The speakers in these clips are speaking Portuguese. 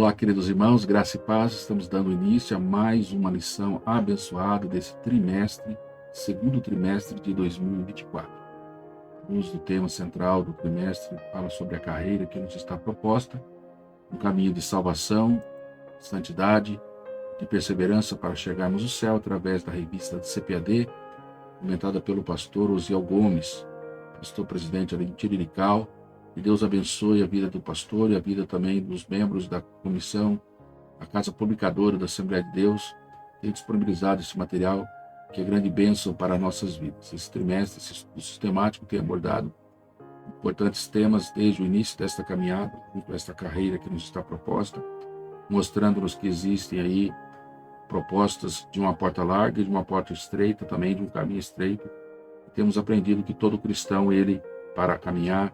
Olá, queridos irmãos, graça e paz. Estamos dando início a mais uma lição abençoada desse trimestre, segundo trimestre de 2024. A luz do tema central do trimestre fala sobre a carreira que nos está proposta, um caminho de salvação, de santidade, de perseverança para chegarmos ao céu, através da revista de CPAD, comentada pelo pastor Osiel Gomes, pastor presidente ali de Tirirical. Que Deus abençoe a vida do pastor e a vida também dos membros da comissão, a casa publicadora da Assembleia de Deus, que tem disponibilizado esse material, que é grande bênção para nossas vidas. Esse trimestre, esse estudo sistemático tem abordado importantes temas desde o início desta caminhada, junto a esta carreira que nos está proposta, mostrando-nos que existem aí propostas de uma porta larga e de uma porta estreita, também de um caminho estreito. E temos aprendido que todo cristão, ele, para caminhar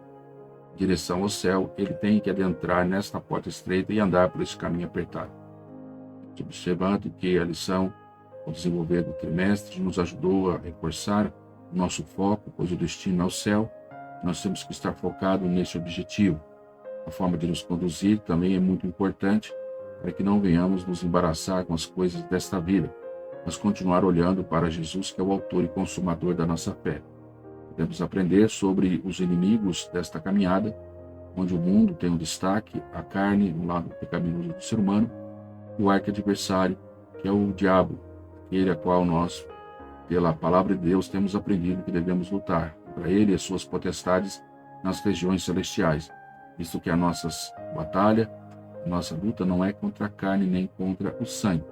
em direção ao céu, ele tem que adentrar nesta porta estreita e andar por esse caminho apertado. Observando que a lição, ao desenvolver do trimestre, nos ajudou a reforçar o nosso foco, pois o destino é o céu. Nós temos que estar focados nesse objetivo. A forma de nos conduzir também é muito importante, para que não venhamos nos embaraçar com as coisas desta vida, mas continuar olhando para Jesus, que é o autor e consumador da nossa fé. Podemos aprender sobre os inimigos desta caminhada, onde o mundo tem um destaque, a carne, no lado pecaminoso do ser humano, e o arqui-adversário, que é o diabo, aquele a qual nós, pela palavra de Deus, temos aprendido que devemos lutar contra ele e as suas potestades nas regiões celestiais, visto que a nossa batalha, a nossa luta não é contra a carne nem contra o sangue.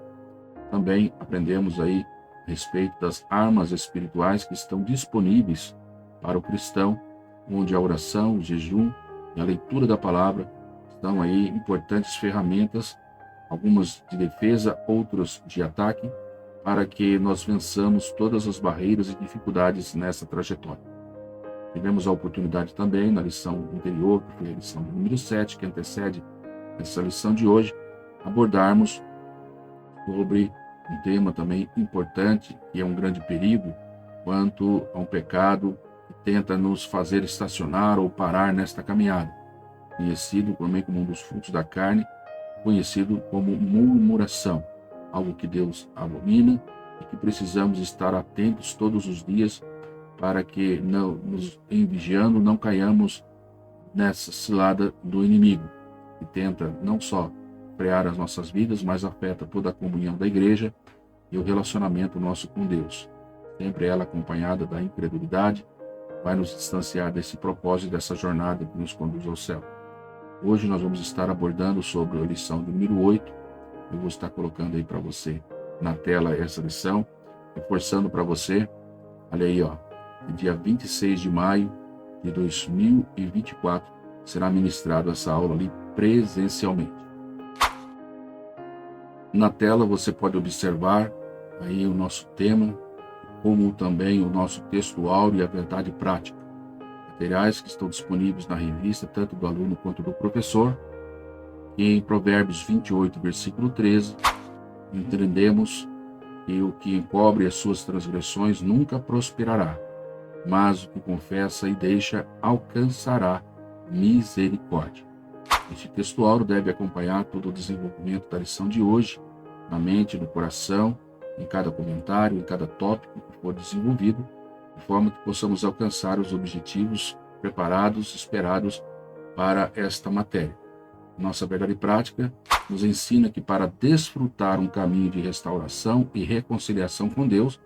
Também aprendemos aí a respeito das armas espirituais que estão disponíveis para o cristão, onde a oração, o jejum e a leitura da palavra estão aí importantes ferramentas, algumas de defesa, outras de ataque, para que nós vençamos todas as barreiras e dificuldades nessa trajetória. Tivemos a oportunidade também, na lição anterior, que foi a lição número 7, que antecede essa lição de hoje, abordarmos sobre um tema também importante, que é um grande perigo, quanto a um pecado que tenta nos fazer estacionar ou parar nesta caminhada, conhecido também como um dos frutos da carne, conhecido como murmuração, algo que Deus abomina e que precisamos estar atentos todos os dias para que, não nos vigiando, não caiamos nessa cilada do inimigo, que tenta não só frear as nossas vidas, mas afeta toda a comunhão da igreja e o relacionamento nosso com Deus. Sempre ela acompanhada da incredulidade, vai nos distanciar desse propósito, dessa jornada que nos conduz ao céu. Hoje nós vamos estar abordando sobre a lição número 8. Eu vou estar colocando aí para você na tela essa lição, reforçando para você. Olha aí, ó, dia 26 de maio de 2024 será ministrada essa aula ali presencialmente. Na tela você pode observar aí o nosso tema, como também o nosso texto áureo e a verdade prática. Materiais que estão disponíveis na revista, tanto do aluno quanto do professor. E em Provérbios 28, versículo 13, entendemos que o que encobre as suas transgressões nunca prosperará, mas o que confessa e deixa alcançará misericórdia. Este texto áureo deve acompanhar todo o desenvolvimento da lição de hoje, na mente, no coração, em cada comentário, em cada tópico que for desenvolvido, de forma que possamos alcançar os objetivos preparados, esperados para esta matéria. Nossa verdade prática nos ensina que para desfrutar um caminho de restauração e reconciliação com Deus,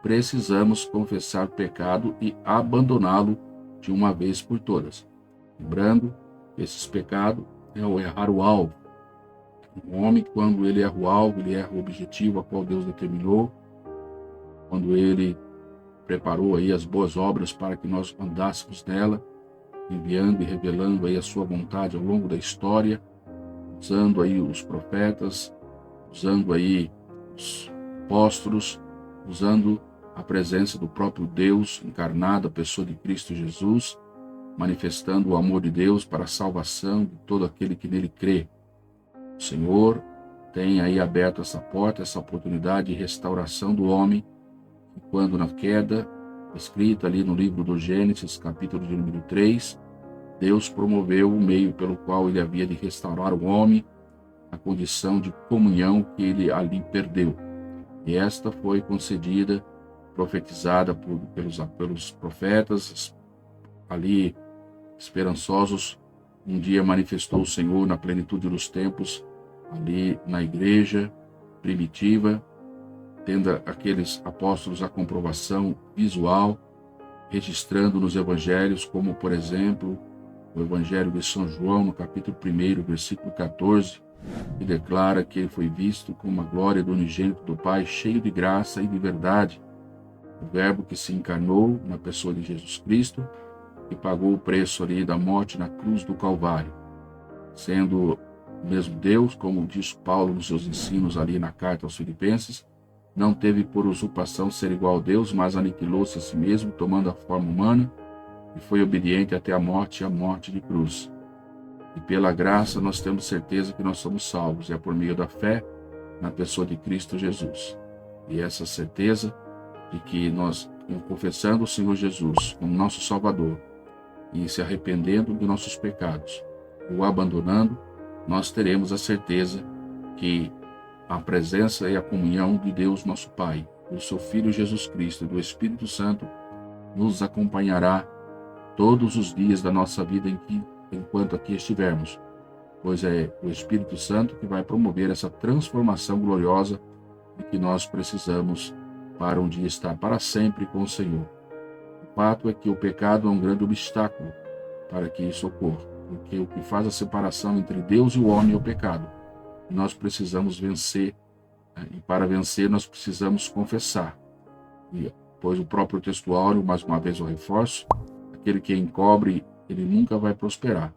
precisamos confessar o pecado e abandoná-lo de uma vez por todas. Lembrando que esse pecado é o errar o alvo. O homem, quando ele erra o alvo, ele erra o objetivo a qual Deus determinou, quando ele preparou aí as boas obras para que nós andássemos nela, enviando e revelando aí a sua vontade ao longo da história, usando aí os profetas, usando aí os apóstolos, usando a presença do próprio Deus encarnado, a pessoa de Cristo Jesus, manifestando o amor de Deus para a salvação de todo aquele que nele crê. O Senhor tem aí aberto essa porta, essa oportunidade de restauração do homem, e quando na queda, escrita ali no livro do Gênesis, capítulo de número 3, Deus promoveu o meio pelo qual ele havia de restaurar o homem, a condição de comunhão que ele ali perdeu. E esta foi concedida, profetizada pelos profetas, ali esperançosos. Um dia manifestou o Senhor na plenitude dos tempos, ali na igreja primitiva, tendo aqueles apóstolos a comprovação visual, registrando nos evangelhos, como por exemplo, o evangelho de São João, no capítulo 1, versículo 14, que declara que ele foi visto como a glória do unigênito do Pai, cheio de graça e de verdade, o verbo que se encarnou na pessoa de Jesus Cristo e pagou o preço ali da morte na cruz do Calvário, sendo o mesmo Deus, como diz Paulo nos seus ensinos ali na carta aos Filipenses, não teve por usurpação ser igual a Deus, mas aniquilou-se a si mesmo, tomando a forma humana, e foi obediente até a morte de cruz. E pela graça nós temos certeza que nós somos salvos, é por meio da fé na pessoa de Cristo Jesus. E essa certeza de que nós, confessando o Senhor Jesus como nosso Salvador, e se arrependendo de nossos pecados, o abandonando, nós teremos a certeza que a presença e a comunhão de Deus nosso Pai, do seu Filho Jesus Cristo e do Espírito Santo nos acompanhará todos os dias da nossa vida enquanto aqui estivermos, pois é o Espírito Santo que vai promover essa transformação gloriosa de que nós precisamos para um dia estar para sempre com o Senhor. O fato é que o pecado é um grande obstáculo para que isso ocorra, porque o que faz a separação entre Deus e o homem é o pecado. E nós precisamos vencer, e para vencer nós precisamos confessar. Pois o próprio textuário, mais uma vez eu reforço, aquele que encobre, ele nunca vai prosperar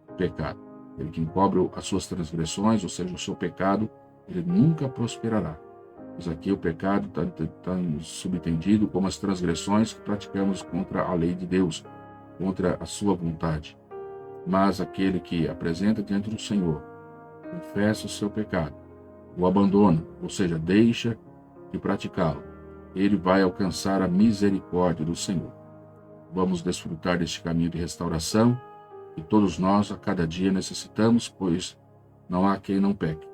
o pecado. Aquele que encobre as suas transgressões, ou seja, o seu pecado, ele nunca prosperará. Pois aqui o pecado está subentendido como as transgressões que praticamos contra a lei de Deus, contra a sua vontade. Mas aquele que apresenta diante do Senhor, confessa o seu pecado, o abandona, ou seja, deixa de praticá-lo, ele vai alcançar a misericórdia do Senhor. Vamos desfrutar deste caminho de restauração que todos nós a cada dia necessitamos, pois não há quem não peque.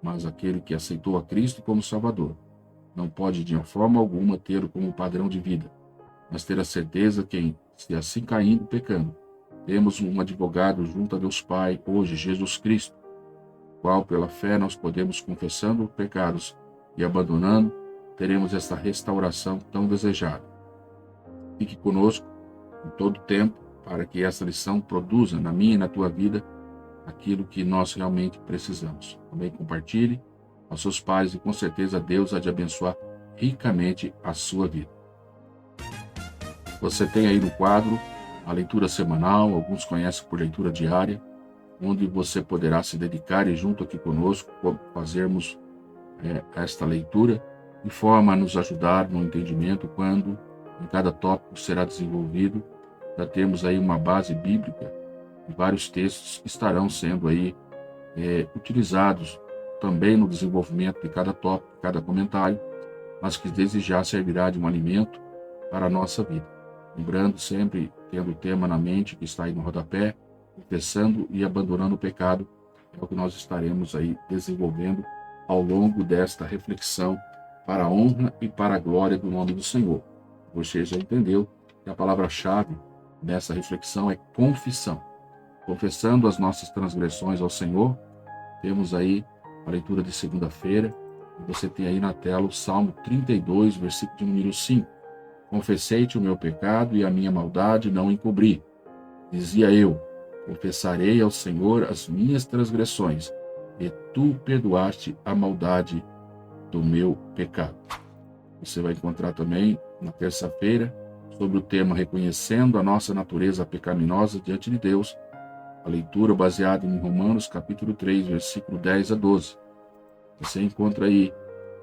Mas aquele que aceitou a Cristo como Salvador não pode de forma alguma ter como padrão de vida, mas ter a certeza que, se assim caindo pecando, temos um advogado junto a Deus Pai, hoje, Jesus Cristo, qual pela fé nós podemos, confessando os pecados e abandonando, teremos esta restauração tão desejada. Fique conosco em todo tempo para que essa lição produza na minha e na tua vida aquilo que nós realmente precisamos. Também compartilhe aos seus pais e com certeza Deus há de abençoar ricamente a sua vida. Você tem aí no quadro a leitura semanal, alguns conhecem por leitura diária, onde você poderá se dedicar e junto aqui conosco fazermos esta leitura, de forma a nos ajudar no entendimento quando em cada tópico será desenvolvido. Já temos aí uma base bíblica e vários textos que estarão sendo aí utilizados também no desenvolvimento de cada tópico, cada comentário, mas que desde já servirá de um alimento para a nossa vida. Lembrando sempre, tendo o tema na mente que está aí no rodapé, confessando e abandonando o pecado, é o que nós estaremos aí desenvolvendo ao longo desta reflexão para a honra e para a glória do nome do Senhor. Você já entendeu que a palavra-chave dessa reflexão é confissão. Confessando as nossas transgressões ao Senhor, temos aí a leitura de segunda-feira, e você tem aí na tela o Salmo 32, versículo de número 5. Confessei-te o meu pecado e a minha maldade não encobri. Dizia eu, confessarei ao Senhor as minhas transgressões, e tu perdoaste a maldade do meu pecado. Você vai encontrar também na terça-feira, sobre o tema Reconhecendo a nossa natureza pecaminosa diante de Deus, a leitura baseada em Romanos capítulo 3, versículo 10 a 12. Você encontra aí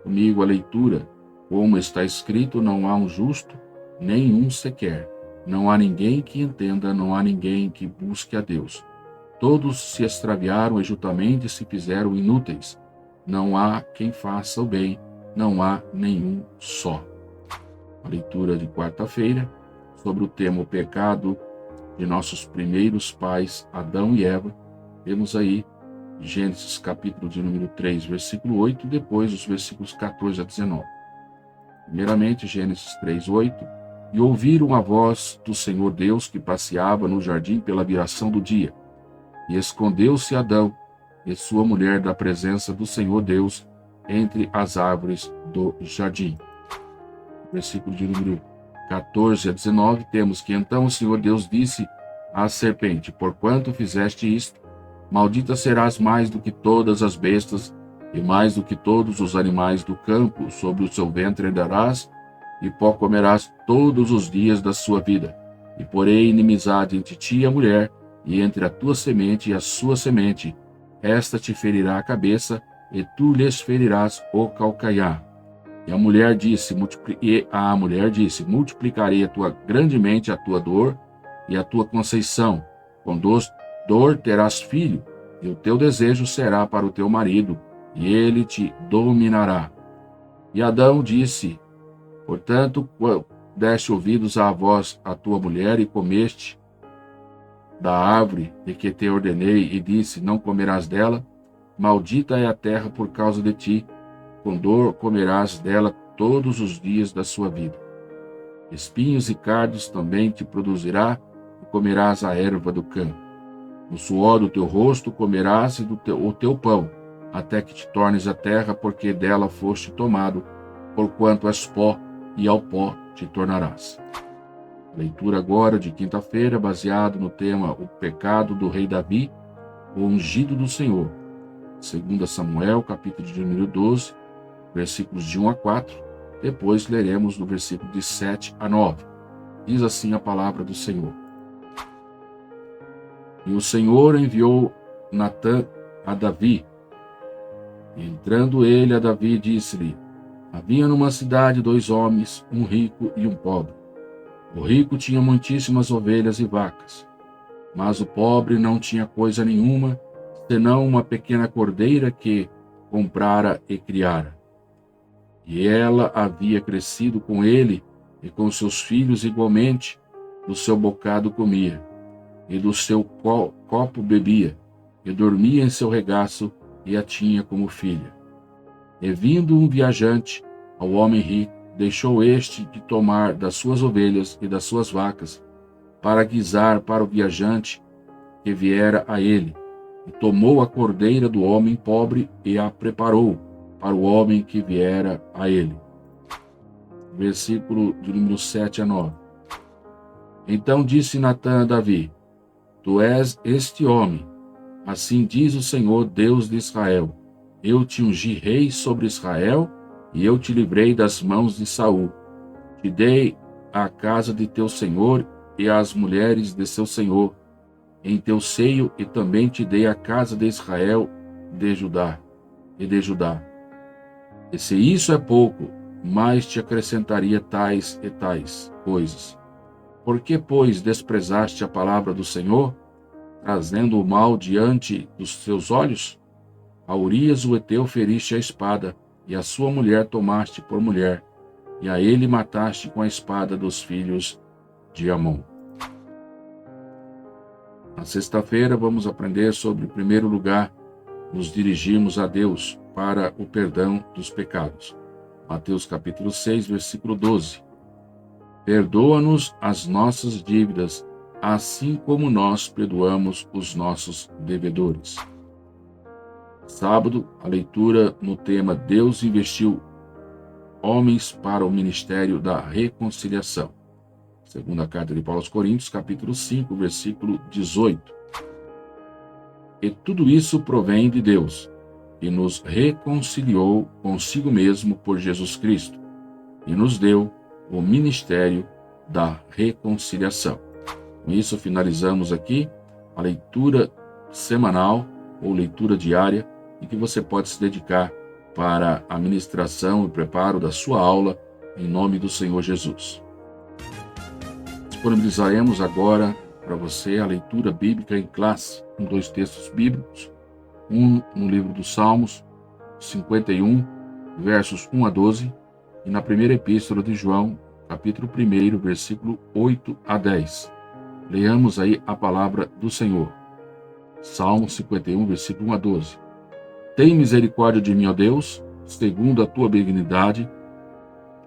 comigo a leitura, como está escrito, não há um justo, nenhum sequer. Não há ninguém que entenda, não há ninguém que busque a Deus. Todos se extraviaram e juntamente se fizeram inúteis. Não há quem faça o bem, não há nenhum só. A leitura de quarta-feira, sobre o tema o pecado de nossos primeiros pais, Adão e Eva, temos aí Gênesis capítulo de número 3, versículo 8, e depois os versículos 14 a 19. Primeiramente, Gênesis 3, 8. E ouviram a voz do Senhor Deus que passeava no jardim pela viração do dia. E escondeu-se Adão e sua mulher da presença do Senhor Deus entre as árvores do jardim. Versículo de número 14 a 19, temos que então o Senhor Deus disse à serpente: porquanto fizeste isto, maldita serás mais do que todas as bestas, e mais do que todos os animais do campo, sobre o seu ventre andarás, e pó comerás todos os dias da sua vida. E porei inimizade entre ti e a mulher, e entre a tua semente e a sua semente. Esta te ferirá a cabeça, e tu lhes ferirás o calcanhar. E a mulher disse, multiplicarei grandemente a tua dor e a tua conceição. Com dor terás filho, e o teu desejo será para o teu marido, e ele te dominará. E Adão disse, portanto, deste ouvidos à voz a tua mulher e comeste da árvore de que te ordenei, e disse, não comerás dela, maldita é a terra por causa de ti, com dor comerás dela todos os dias da sua vida. Espinhos e cardos também te produzirá, e comerás a erva do campo. No suor do teu rosto comerás o teu pão, até que te tornes a terra, porque dela foste tomado, porquanto és pó, e ao pó te tornarás. Leitura agora de quinta-feira, baseado no tema O Pecado do Rei Davi, o Ungido do Senhor. 2 Samuel, capítulo de número 12, versículos de 1 a 4. Depois leremos do versículo de 7 a 9. Diz assim a palavra do Senhor. E o Senhor enviou Natã a Davi. E entrando ele a Davi, disse-lhe, havia numa cidade 2 homens, um rico e um pobre. O rico tinha muitíssimas ovelhas e vacas, mas o pobre não tinha coisa nenhuma, senão uma pequena cordeira que comprara e criara. E ela havia crescido com ele e com seus filhos igualmente, do seu bocado comia, e do seu copo bebia, e dormia em seu regaço, e a tinha como filha. E vindo um viajante ao homem rico, deixou este de tomar das suas ovelhas e das suas vacas, para guisar para o viajante que viera a ele, e tomou a cordeira do homem pobre e a preparou para o homem que viera a ele. Versículo de número 7 a 9. Então disse Natã a Davi, tu és este homem, assim diz o Senhor Deus de Israel, eu te ungi rei sobre Israel, e eu te livrei das mãos de Saul. Te dei a casa de teu senhor e as mulheres de seu senhor em teu seio, e também te dei a casa de Israel de Judá. E se isso é pouco, mais te acrescentaria tais e tais coisas. Por que, pois, desprezaste a palavra do Senhor, trazendo o mal diante dos teus olhos? A Urias o heteu feriste a espada, e a sua mulher tomaste por mulher, e a ele mataste com a espada dos filhos de Amon. Na sexta-feira vamos aprender sobre, em primeiro lugar, nos dirigirmos a Deus para o perdão dos pecados. Mateus capítulo 6, versículo 12. Perdoa-nos as nossas dívidas, assim como nós perdoamos os nossos devedores. Sábado, a leitura no tema Deus investiu homens para o ministério da reconciliação. Segunda carta de Paulo aos Coríntios, capítulo 5, versículo 18. E tudo isso provém de Deus, que nos reconciliou consigo mesmo por Jesus Cristo, e nos deu o ministério da reconciliação. Com isso, finalizamos aqui a leitura semanal ou leitura diária, em que você pode se dedicar para a ministração e preparo da sua aula, em nome do Senhor Jesus. Disponibilizaremos agora para você a leitura bíblica em classe, com 2 textos bíblicos, um no livro dos Salmos, 51, versos 1 a 12, e na primeira epístola de João, capítulo 1, versículo 8 a 10. Leamos aí a palavra do Senhor. Salmo 51, versículo 1 a 12. Tem misericórdia de mim, ó Deus, segundo a tua benignidade,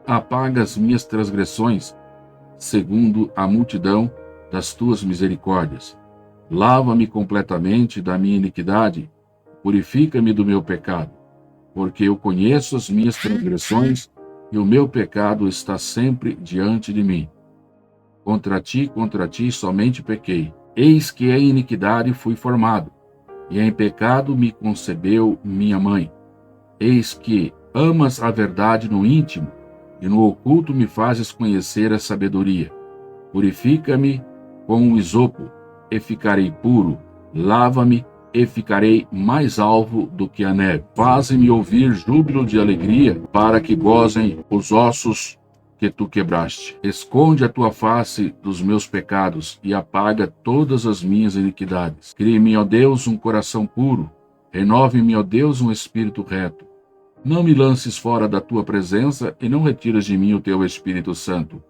apaga as minhas transgressões, segundo a multidão das tuas misericórdias. Lava-me completamente da minha iniquidade, purifica-me do meu pecado, porque eu conheço as minhas transgressões e o meu pecado está sempre diante de mim. Contra ti somente pequei. Eis que em iniquidade fui formado, e em pecado me concebeu minha mãe. Eis que amas a verdade no íntimo, e no oculto me fazes conhecer a sabedoria. Purifica-me com o isopo, e ficarei puro. Lava-me, e ficarei mais alvo do que a neve. Faze-me ouvir júbilo de alegria, para que gozem os ossos que tu quebraste. Esconde a tua face dos meus pecados e apaga todas as minhas iniquidades. Crie-me, ó Deus, um coração puro. Renove-me, ó Deus, um espírito reto. Não me lances fora da tua presença e não retires de mim o teu Espírito Santo.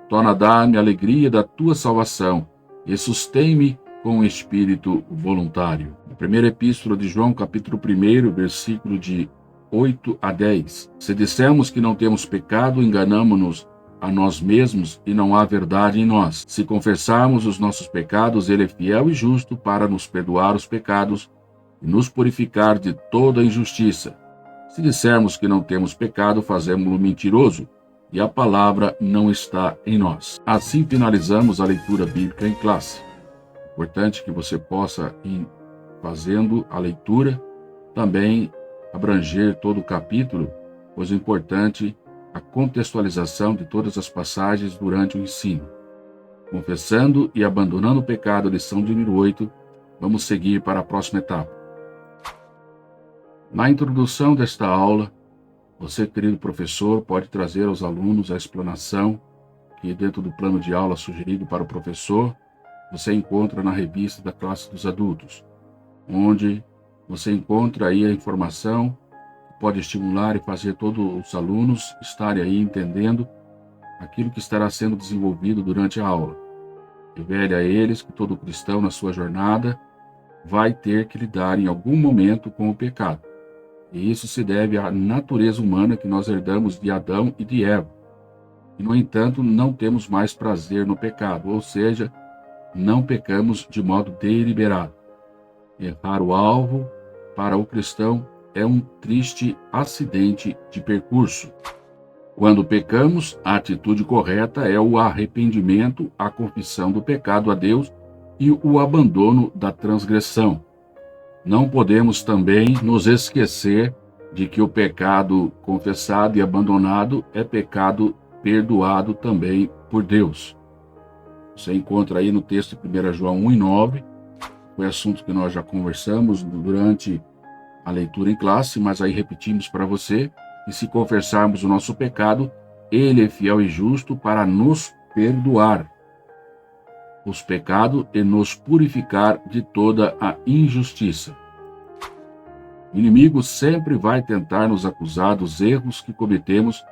Torna a dar-me a alegria da tua salvação e sustém-me com um espírito voluntário. Na primeira epístola de João, capítulo 1, versículo de 8 a 10. Se dissermos que não temos pecado, enganamo-nos a nós mesmos e não há verdade em nós. Se confessarmos os nossos pecados, ele é fiel e justo para nos perdoar os pecados e nos purificar de toda injustiça. Se dissermos que não temos pecado, fazemos-lo mentiroso e a palavra não está em nós. Assim finalizamos a leitura bíblica em classe. Importante que você possa ir fazendo a leitura, também abranger todo o capítulo, pois é importante a contextualização de todas as passagens durante o ensino. Confessando e abandonando o pecado, lição de número 8, vamos seguir para a próxima etapa. Na introdução desta aula, você, querido professor, pode trazer aos alunos a explanação que, dentro do plano de aula sugerido para o professor, você encontra na revista da classe dos adultos, onde você encontra aí a informação que pode estimular e fazer todos os alunos estarem aí entendendo aquilo que estará sendo desenvolvido durante a aula. Revele a eles que todo cristão na sua jornada vai ter que lidar em algum momento com o pecado. E isso se deve à natureza humana que nós herdamos de Adão e de Eva. E, no entanto, não temos mais prazer no pecado, ou seja, não pecamos de modo deliberado. Errar o alvo, para o cristão, é um triste acidente de percurso. Quando pecamos, a atitude correta é o arrependimento, a confissão do pecado a Deus e o abandono da transgressão. Não podemos também nos esquecer de que o pecado confessado e abandonado é pecado perdoado também por Deus. Você encontra aí no texto de 1 João 1:9, foi assunto que nós já conversamos durante a leitura em classe, mas aí repetimos para você, que se confessarmos o nosso pecado, ele é fiel e justo para nos perdoar os pecados e nos purificar de toda a injustiça. O inimigo sempre vai tentar nos acusar dos erros que cometemos,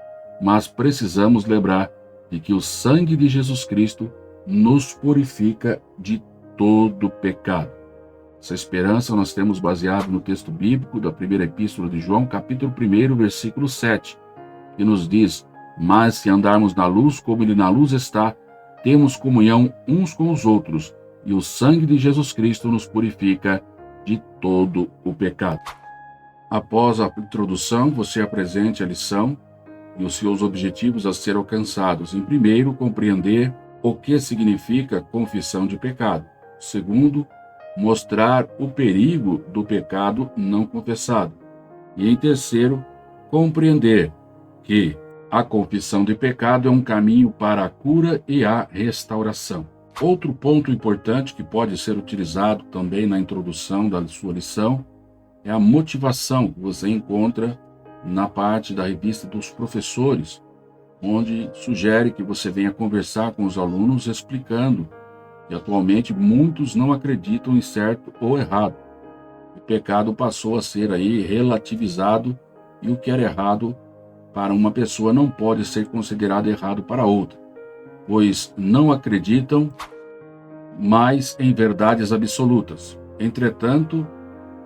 mas precisamos lembrar de que o sangue de Jesus Cristo nos purifica de todo pecado. Essa esperança nós temos baseado no texto bíblico da primeira epístola de João, capítulo 1, versículo 7, que nos diz: mas se andarmos na luz como ele na luz está, temos comunhão uns com os outros, e o sangue de Jesus Cristo nos purifica de todo o pecado. Após a introdução, você apresente a lição e os seus objetivos a ser alcançados. Em primeiro, compreender o que significa confissão de pecado. Segundo, mostrar o perigo do pecado não confessado. E em terceiro, compreender que a confissão de pecado é um caminho para a cura e a restauração. Outro ponto importante que pode ser utilizado também na introdução da sua lição é a motivação que você encontra na parte da revista dos professores, onde sugere que você venha conversar com os alunos explicando que atualmente muitos não acreditam em certo ou errado. O pecado passou a ser aí relativizado e o que era errado para uma pessoa não pode ser considerado errado para outra, pois não acreditam mais em verdades absolutas. Entretanto,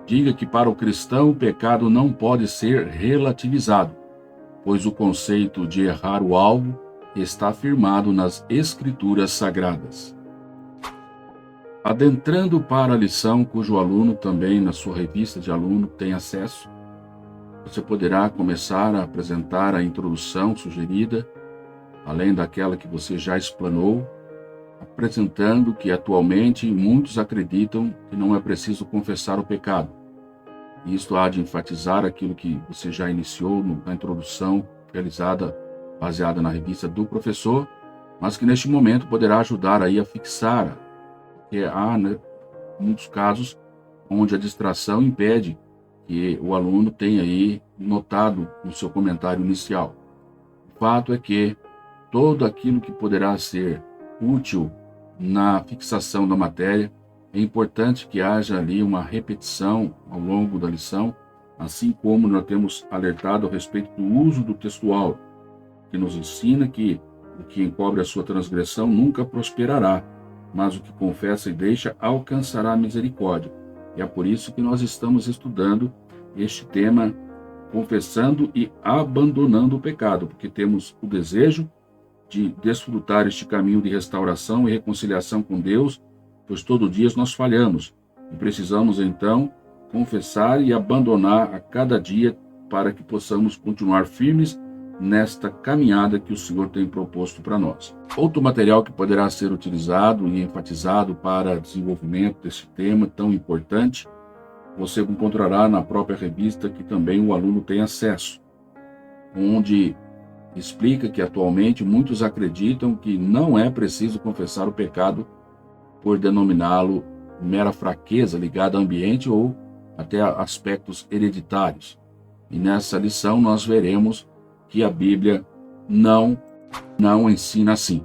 diga que para o cristão o pecado não pode ser relativizado, pois o conceito de errar o alvo está firmado nas Escrituras Sagradas. Adentrando para a lição cujo aluno também na sua revista de aluno tem acesso, você poderá começar a apresentar a introdução sugerida, além daquela que você já explanou, apresentando que atualmente muitos acreditam que não é preciso confessar o pecado. Isto há de enfatizar aquilo que você já iniciou na introdução realizada, baseada na revista do professor, mas que neste momento poderá ajudar aí a fixar, porque há, muitos casos onde a distração impede que o aluno tenha aí notado no seu comentário inicial. O fato é que todo aquilo que poderá ser útil na fixação da matéria, é importante que haja ali uma repetição ao longo da lição, assim como nós temos alertado a respeito do uso do textual, que nos ensina que o que encobre a sua transgressão nunca prosperará, mas o que confessa e deixa alcançará a misericórdia. E é por isso que nós estamos estudando este tema, confessando e abandonando o pecado, porque temos o desejo de desfrutar este caminho de restauração e reconciliação com Deus, pois todo dia nós falhamos e precisamos então confessar e abandonar a cada dia para que possamos continuar firmes nesta caminhada que o Senhor tem proposto para nós. Outro material que poderá ser utilizado e enfatizado para desenvolvimento desse tema tão importante, você encontrará na própria revista que também o aluno tem acesso, onde explica que atualmente muitos acreditam que não é preciso confessar o pecado por denominá-lo mera fraqueza ligada ao ambiente ou até a aspectos hereditários. E nessa lição nós veremos que a Bíblia não ensina assim.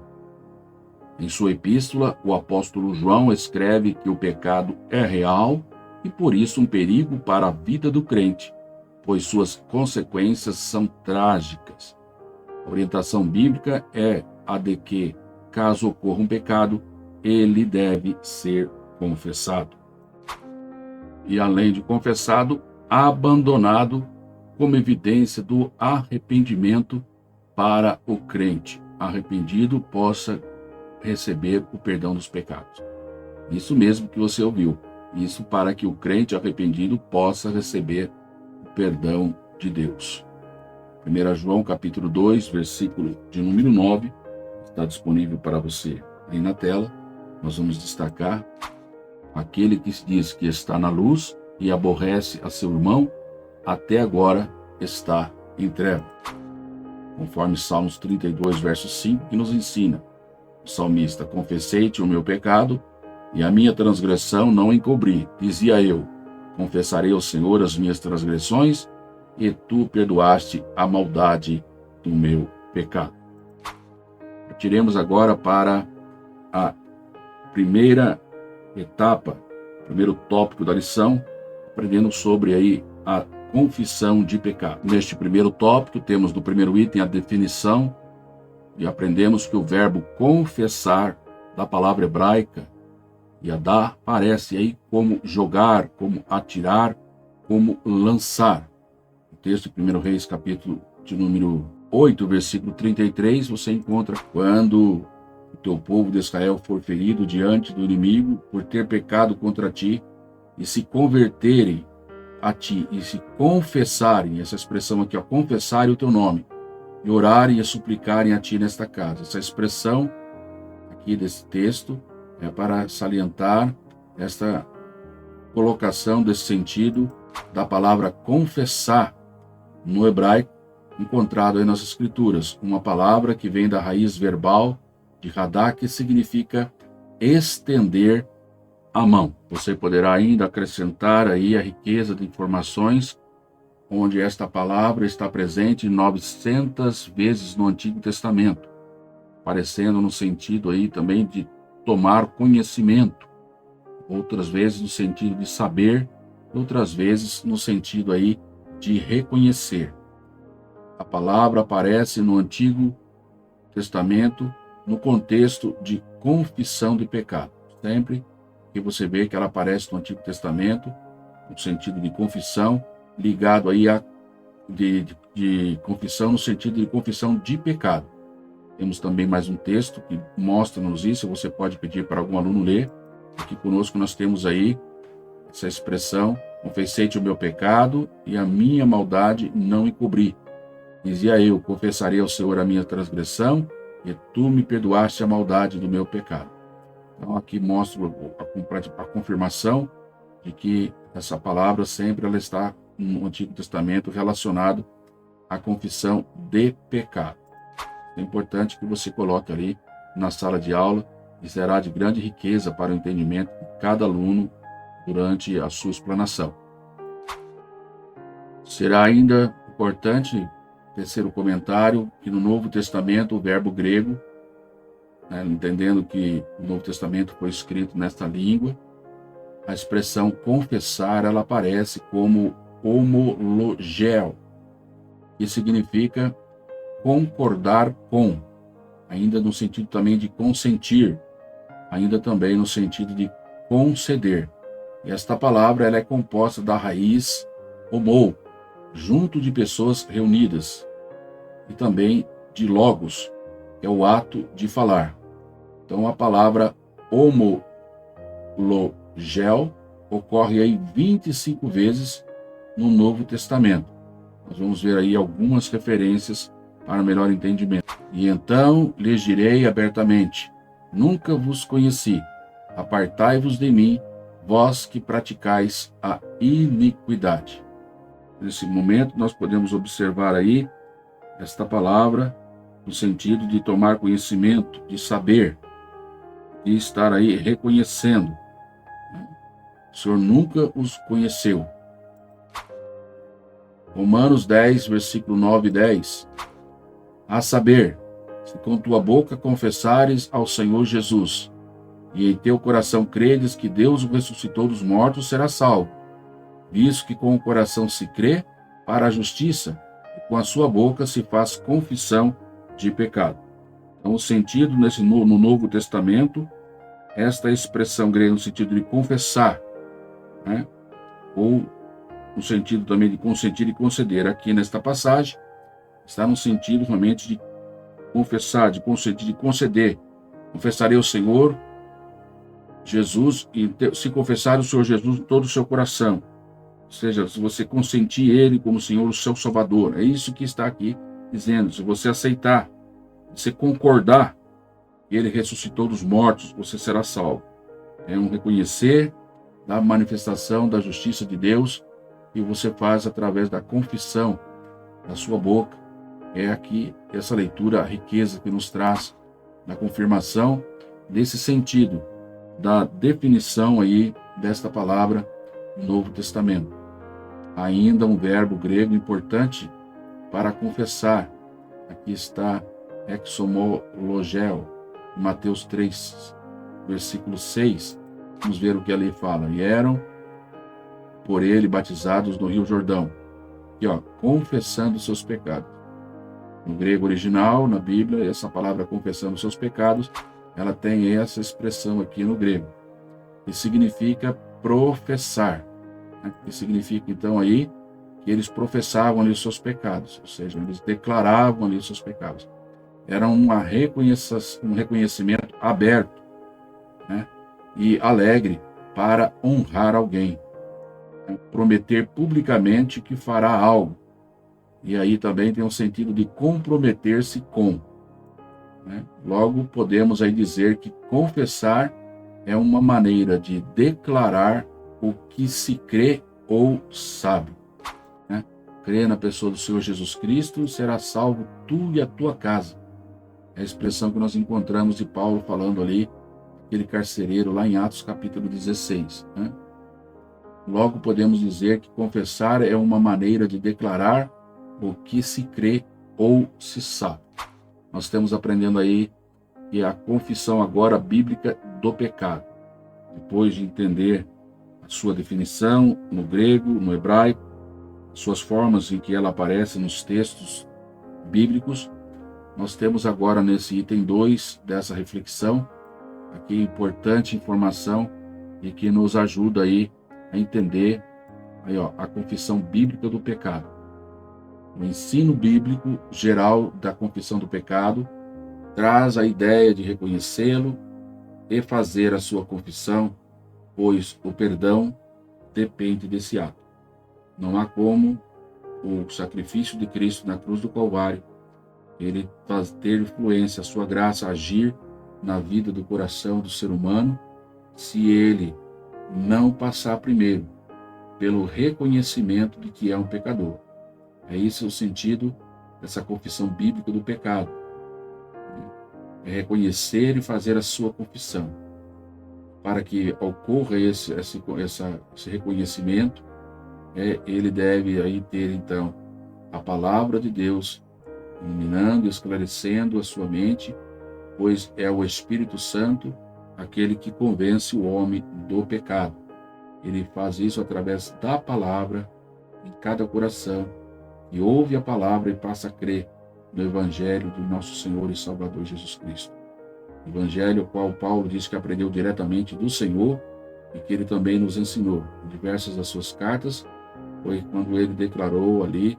Em sua epístola, o apóstolo João escreve que o pecado é real e por isso um perigo para a vida do crente, pois suas consequências são trágicas. A orientação bíblica é a de que, caso ocorra um pecado, ele deve ser confessado. E além de confessado, abandonado como evidência do arrependimento para o crente. Arrependido possa receber o perdão dos pecados. Isso mesmo que você ouviu. Isso para que o crente arrependido possa receber o perdão de Deus. 1 João capítulo 2, versículo de número 9, está disponível para você aí na tela. Nós vamos destacar: aquele que diz que está na luz e aborrece a seu irmão, até agora está em treva. Conforme Salmos 32, verso 5, que nos ensina, o salmista: confessei-te o meu pecado e a minha transgressão não encobri. Dizia eu: confessarei ao Senhor as minhas transgressões, e tu perdoaste a maldade do meu pecado. Partiremos agora para a primeira etapa, primeiro tópico da lição, aprendendo sobre aí a confissão de pecado. Neste primeiro tópico, temos no primeiro item a definição, e aprendemos que o verbo confessar, da palavra hebraica, yadá, aparece aí como jogar, como atirar, como lançar. O texto de 1 Reis, capítulo de número 8, versículo 33, você encontra: quando o teu povo de Israel for ferido diante do inimigo por ter pecado contra ti, e se converterem a ti, e se confessarem, essa expressão aqui, confessarem o teu nome, e orarem e suplicarem a ti nesta casa. Essa expressão aqui desse texto é para salientar esta colocação desse sentido da palavra confessar no hebraico, encontrado aí nas escrituras, uma palavra que vem da raiz verbal de radá, que significa estender a mão. Você poderá ainda acrescentar aí a riqueza de informações, onde esta palavra está presente 900 vezes no Antigo Testamento, aparecendo no sentido aí também de tomar conhecimento, outras vezes no sentido de saber, outras vezes no sentido aí de reconhecer. A palavra aparece no Antigo Testamento no contexto de confissão de pecado, sempre que você vê que ela aparece no Antigo Testamento, no sentido de confissão, ligado aí a de confissão, no sentido de confissão de pecado. Temos também mais um texto que mostra-nos isso, você pode pedir para algum aluno ler. Aqui conosco nós temos aí essa expressão: confessei-te o meu pecado e a minha maldade não encobri. Dizia eu, confessarei ao Senhor a minha transgressão e tu me perdoaste a maldade do meu pecado. Então aqui mostra a confirmação de que essa palavra sempre ela está no Antigo Testamento relacionado à confissão de pecado. É importante que você coloque ali na sala de aula e será de grande riqueza para o entendimento de cada aluno durante a sua explanação. Será ainda importante, terceiro comentário, que no Novo Testamento o verbo grego, entendendo que o Novo Testamento foi escrito nesta língua, a expressão confessar ela aparece como homologeo, que significa concordar com, ainda no sentido também de consentir, ainda também no sentido de conceder. E esta palavra ela é composta da raiz homo, junto de pessoas reunidas, e também de logos, que é o ato de falar. Então a palavra homologeo ocorre aí 25 vezes no Novo Testamento. Nós vamos ver aí algumas referências para melhor entendimento. E então lhes direi abertamente: nunca vos conheci, apartai-vos de mim, vós que praticais a iniquidade. Nesse momento nós podemos observar aí esta palavra no sentido de tomar conhecimento, de saber, de estar aí reconhecendo. O Senhor nunca os conheceu. Romanos 10, versículo 9 e 10. A saber, se com tua boca confessares ao Senhor Jesus, e em teu coração credes que Deus o ressuscitou dos mortos, serás salvo. Visto que com o coração se crê para a justiça, e com a sua boca se faz confissão de pecado. Então, o sentido no Novo Testamento, esta expressão grega no sentido de confessar, ou no sentido também de consentir e conceder. Aqui nesta passagem, está no sentido realmente de confessar, de consentir, de conceder. Confessarei ao Senhor Jesus, e se confessar o Senhor Jesus em todo o seu coração, ou seja, se você consentir Ele como Senhor, o seu Salvador, é isso que está aqui dizendo. Se você aceitar, se concordar que Ele ressuscitou dos mortos, você será salvo. É um reconhecer da manifestação da justiça de Deus que você faz através da confissão da sua boca. É aqui essa leitura, a riqueza que nos traz na confirmação desse sentido, da definição aí desta palavra no Novo Testamento. Ainda um verbo grego importante para confessar. Aqui está exomologeo, Mateus 3, versículo 6. Vamos ver o que ali fala. E eram por ele batizados no Rio Jordão. E confessando seus pecados. No grego original, na Bíblia, essa palavra confessando seus pecados, ela tem essa expressão aqui no grego, que significa professar. Que significa, então, aí, que eles professavam ali os seus pecados, ou seja, eles declaravam ali os seus pecados. Era um reconhecimento aberto, e alegre para honrar alguém. Prometer publicamente que fará algo. E aí também tem um sentido de comprometer-se com. Logo, podemos aí dizer que confessar é uma maneira de declarar o que se crê ou sabe. Crê na pessoa do Senhor Jesus Cristo, será salvo tu e a tua casa. É a expressão que nós encontramos de Paulo falando ali, aquele carcereiro lá em Atos capítulo 16. Logo, podemos dizer que confessar é uma maneira de declarar o que se crê ou se sabe. Nós estamos aprendendo aí que a confissão agora bíblica do pecado. Depois de entender a sua definição no grego, no hebraico, suas formas em que ela aparece nos textos bíblicos, nós temos agora nesse item 2 dessa reflexão, aqui importante informação, e que nos ajuda aí a entender aí, ó, a confissão bíblica do pecado. O ensino bíblico geral da confissão do pecado traz a ideia de reconhecê-lo e fazer a sua confissão, pois o perdão depende desse ato. Não há como o sacrifício de Cristo na cruz do Calvário, ele ter influência, a sua graça agir na vida do coração do ser humano, se ele não passar primeiro pelo reconhecimento de que é um pecador. É esse o sentido dessa confissão bíblica do pecado. É reconhecer e fazer a sua confissão. Para que ocorra esse reconhecimento, ele deve aí ter, então, a palavra de Deus iluminando, esclarecendo a sua mente, pois é o Espírito Santo aquele que convence o homem do pecado. Ele faz isso através da palavra em cada coração, e ouve a palavra e passa a crer no Evangelho do nosso Senhor e Salvador Jesus Cristo. O Evangelho, o qual Paulo diz que aprendeu diretamente do Senhor e que ele também nos ensinou. Em diversas das suas cartas, foi quando ele declarou ali: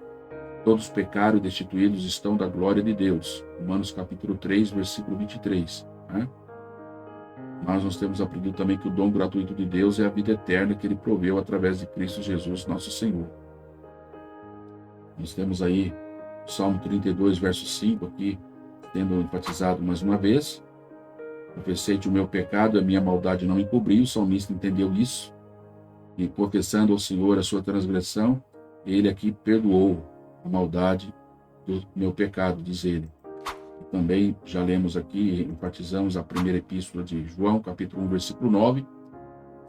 todos pecaram e destituídos estão da glória de Deus. Romanos capítulo 3, versículo 23. Né? Mas nós temos aprendido também que o dom gratuito de Deus é a vida eterna que ele proveu através de Cristo Jesus, nosso Senhor. Nós temos aí o Salmo 32, verso 5 aqui, sendo enfatizado mais uma vez. Confessei-te o meu pecado, a minha maldade não encobriu. O salmista entendeu isso. E confessando ao Senhor a sua transgressão, ele aqui perdoou a maldade do meu pecado, diz ele. E também já lemos aqui, enfatizamos a primeira epístola de João, capítulo 1, versículo 9.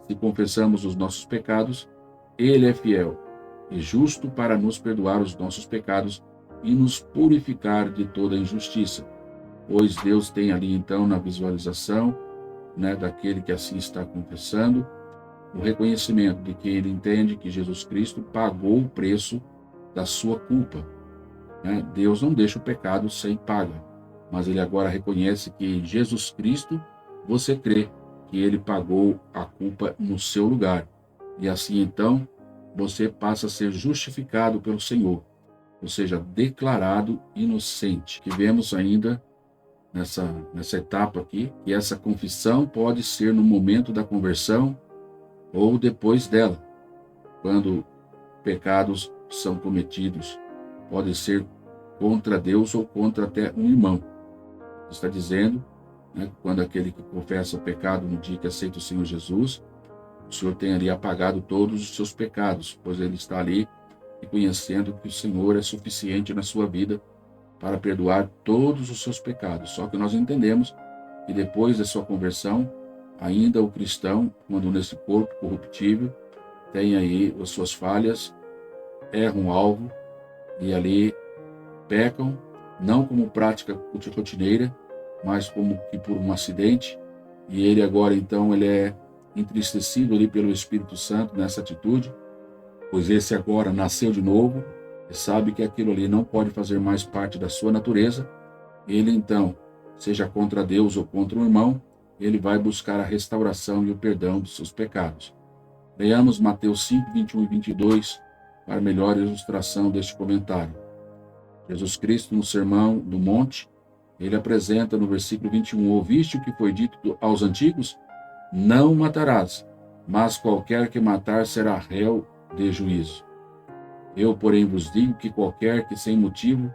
Se confessamos os nossos pecados, ele é fiel e justo para nos perdoar os nossos pecados e nos purificar de toda injustiça. Pois Deus tem ali, então, na visualização, né, daquele que assim está confessando, o reconhecimento de que ele entende que Jesus Cristo pagou o preço da sua culpa. Né? Deus não deixa o pecado sem paga, mas ele agora reconhece que em Jesus Cristo você crê que ele pagou a culpa no seu lugar. E assim, então, você passa a ser justificado pelo Senhor, ou seja, declarado inocente. Que vemos ainda nessa etapa aqui, que essa confissão pode ser no momento da conversão ou depois dela, quando pecados são cometidos, pode ser contra Deus ou contra até um irmão. Está dizendo, né, quando aquele que confessa o pecado no dia que aceita o Senhor Jesus, o Senhor tem ali apagado todos os seus pecados, pois ele está ali reconhecendo que o Senhor é suficiente na sua vida para perdoar todos os seus pecados. Só que nós entendemos que depois da sua conversão, ainda o cristão, quando nesse corpo corruptível, tem aí as suas falhas, erram o alvo e ali pecam, não como prática rotineira, mas como que por um acidente. E ele agora, então, ele é entristecido ali pelo Espírito Santo nessa atitude, pois esse agora nasceu de novo e sabe que aquilo ali não pode fazer mais parte da sua natureza. Ele, então, seja contra Deus ou contra um irmão, ele vai buscar a restauração e o perdão dos seus pecados. Leamos Mateus 5, 21 e 22 para melhor ilustração deste comentário. Jesus Cristo, no Sermão do Monte, ele apresenta no versículo 21, ouviste o que foi dito aos antigos? Não matarás, mas qualquer que matar será réu de juízo. Eu, porém, vos digo que qualquer que sem motivo